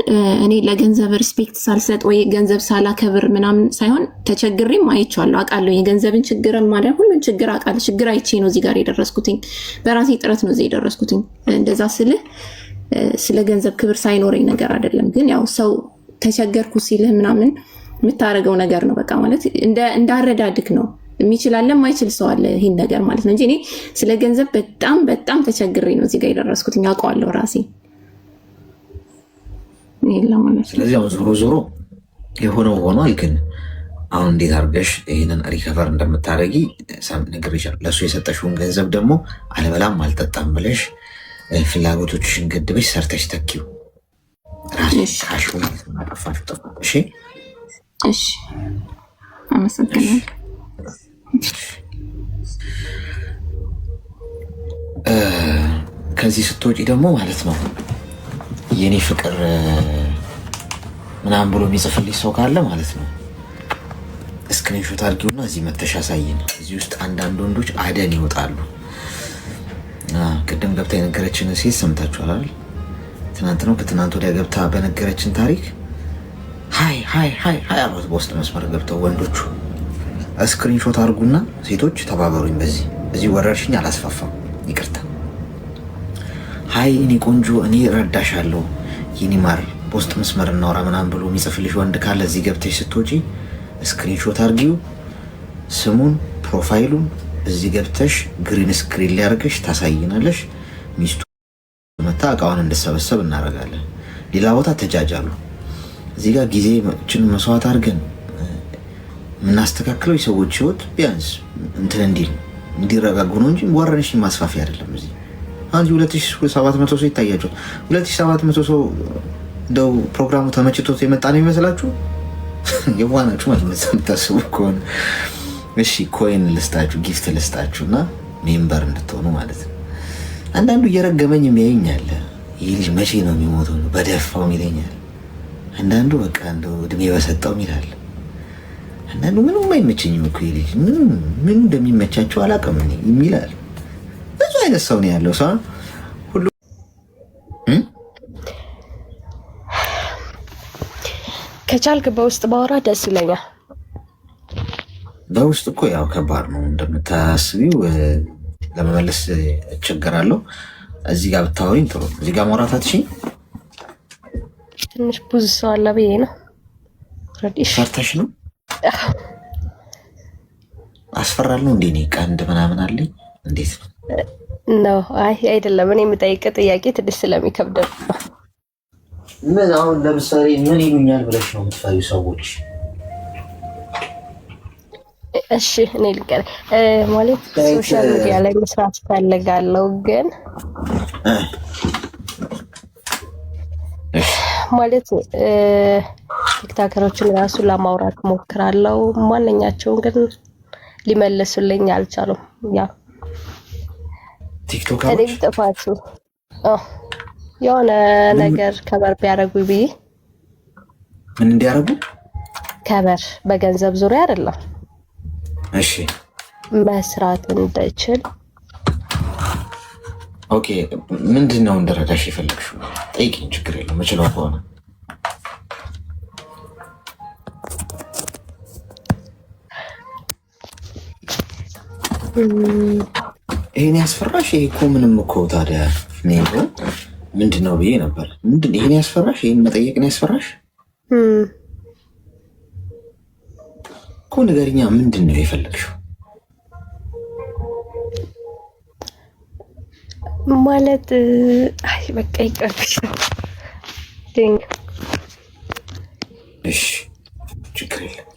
እኔ ለገንዘብ ሪስፔክት ሳልሰጥ ወይ ገንዘብ ሳላከብር ምናምን ሳይሆን ተቸግሬም አይቼዋለሁ፣ አውቃለሁ። የገንዘብን ችግር ማለት ሁሉን ችግር አውቃለሁ። ችግር አይቼ ነው እዚህ ጋር የደረስኩትኝ። በራሴ ጥረት ነው እዚህ የደረስኩትኝ። እንደዛ ስልህ ስለ ገንዘብ ክብር ሳይኖረኝ ነገር አይደለም። ግን ያው ሰው ተቸገርኩ ሲልህ ምናምን የምታደርገው ነገር ነው። በቃ ማለት እንዳረዳድክ ነው። የሚችላለ ማይችል ሰው አለ ይሄን ነገር ማለት ነው እንጂ እኔ ስለ ገንዘብ በጣም በጣም ተቸግሬ ነው እዚህ ጋር የደረስኩትኝ። አውቀዋለሁ ራሴ። ስለዚህ አሁን ዞሮ ዞሮ የሆነው ሆኗል። ግን አሁን እንዴት አድርገሽ ይህንን ሪከቨር እንደምታደርጊ ነግሬሻለሁ። ለእሱ የሰጠሽውን ገንዘብ ደግሞ አልበላም አልጠጣም ብለሽ ፍላጎቶችሽን ገድበሽ ሰርተሽ ተኪው። ራስሽ ካሹ ማጠፋሽ ጠፋ። እሺ እሺ፣ አመሰግናለሁ። ከዚህ ስትወጪ ደግሞ ማለት ነው የኔ ፍቅር ምናምን ብሎ የሚጽፍልሽ ሰው ካለ ማለት ነው ስክሪንሾት አድርጊውና እዚህ መተሽ አሳይን። እዚህ ውስጥ አንዳንድ ወንዶች አደን ይወጣሉ። ቅድም ገብታ የነገረችን ሴት ሰምታችኋል አይደል? ትናንት ነው ከትናንት ወዲያ ገብታ በነገረችን ታሪክ ሀይ ሀይ ሀይ ሀይ አሏት። በውስጥ መስመር ገብተው ወንዶቹ ስክሪንሾት አድርጉና ሴቶች ተባበሩኝ፣ በዚህ ወረርሽኝ አላስፋፋም፣ ይቅርታ። ሀይ እኔ ቆንጆ፣ እኔ ረዳሻለሁ፣ የኔ ማር፣ በውስጥ መስመር እናውራ ምናምን ብሎ የሚጽፍልሽ ወንድ ካለ እዚህ ገብተሽ ስትወጪ ስክሪንሾት አድርጊው፣ ስሙን፣ ፕሮፋይሉን እዚህ ገብተሽ ግሪን ስክሪን ላይ አድርገሽ ታሳይናለሽ። ሚስቱ መታ እቃዋን እንድሰበሰብ እናደርጋለን። ሌላ ቦታ ተጃጃሉ። እዚህ ጋር ጊዜችን መስዋዕት አድርገን የምናስተካክለው የሰዎች ህይወት ቢያንስ እንትን እንዲረጋጉ ነው እንጂ ወረርሽኝ ማስፋፊያ አይደለም። እዚህ አንድ 2700 ሰው ይታያቸዋል። 2700 ሰው እንደው ፕሮግራሙ ተመችቶት የመጣ ነው የሚመስላችሁ? የዋናችሁ ማለት ነው የምታስቡ ከሆነ እሺ፣ ኮይን ልስጣችሁ፣ ጊፍት ልስጣችሁ እና ሜምበር እንድትሆኑ ማለት ነው። አንዳንዱ እየረገመኝ የሚያየኝ አለ። ይህ ልጅ መቼ ነው የሚሞተው ነው በደፋው ይለኛል። አንዳንዱ በቃ እንደው እድሜ በሰጠው ይላል። አንዳንዱ ምንም አይመቸኝም እኮ ይህ ልጅ ምን እንደሚመቻቸው አላውቅም የሚላል። ብዙ አይነት ሰው ነው ያለው ሰው ሁሉ። ከቻልክ በውስጥ ባወራ ደስ ይለኛል። በውስጥ እኮ ያው ከባድ ነው እንደምታስቢው፣ ለመመለስ እቸገራለሁ። እዚህ ጋር ብታወሪኝ ጥሩ። እዚህ ጋር ማውራት አትችይም። ትንሽ ብዙ ሰው አለ ብዬ ነው። ፈርተሽ ነው? አስፈራለሁ እንዴ? እኔ ቀንድ ምናምን አለኝ። እንዴት ነው? ነው አይ አይደለም። እኔ የምጠይቀው ጥያቄ ትንሽ ስለሚከብድ ነው። ምን አሁን ለምሳሌ ምን ይሉኛል ብለሽ ነው የምትፈሪው ሰዎች? እሺ እኔ ልቀር ማለት ሶሻል ሚዲያ ላይ መስራት ፈልጋለሁ፣ ግን ማለት ቲክታከሮችን ራሱ ለማውራት ሞክራለሁ። ማንኛቸውን ግን ሊመልሱልኝ አልቻሉም። ያ ቲክቶከሮች ጥፋቱ የሆነ ነገር ከበር ቢያደርጉ ብዬ። ምን እንዲያደርጉ? ከበር በገንዘብ ዙሪያ አይደለም። እሺ መስራት እንድችል። ኦኬ ምንድን ነው እንደረዳሽ የፈለግሽው? ጠይቂኝ፣ ችግር የለም የምችለው ከሆነ። ይሄን ያስፈራሽ? ይሄ እኮ ምንም እኮ ታዲያ ምንድን ነው ብዬ ነበር። ምንድን ይሄን ያስፈራሽ? ይሄን መጠየቅ ነው ያስፈራሽ እኮ። ንገሪኛ፣ ምንድን ነው የፈለግሽው? ማለት አይ በቃ ይቀርብሽ። እሺ ችግር የለም።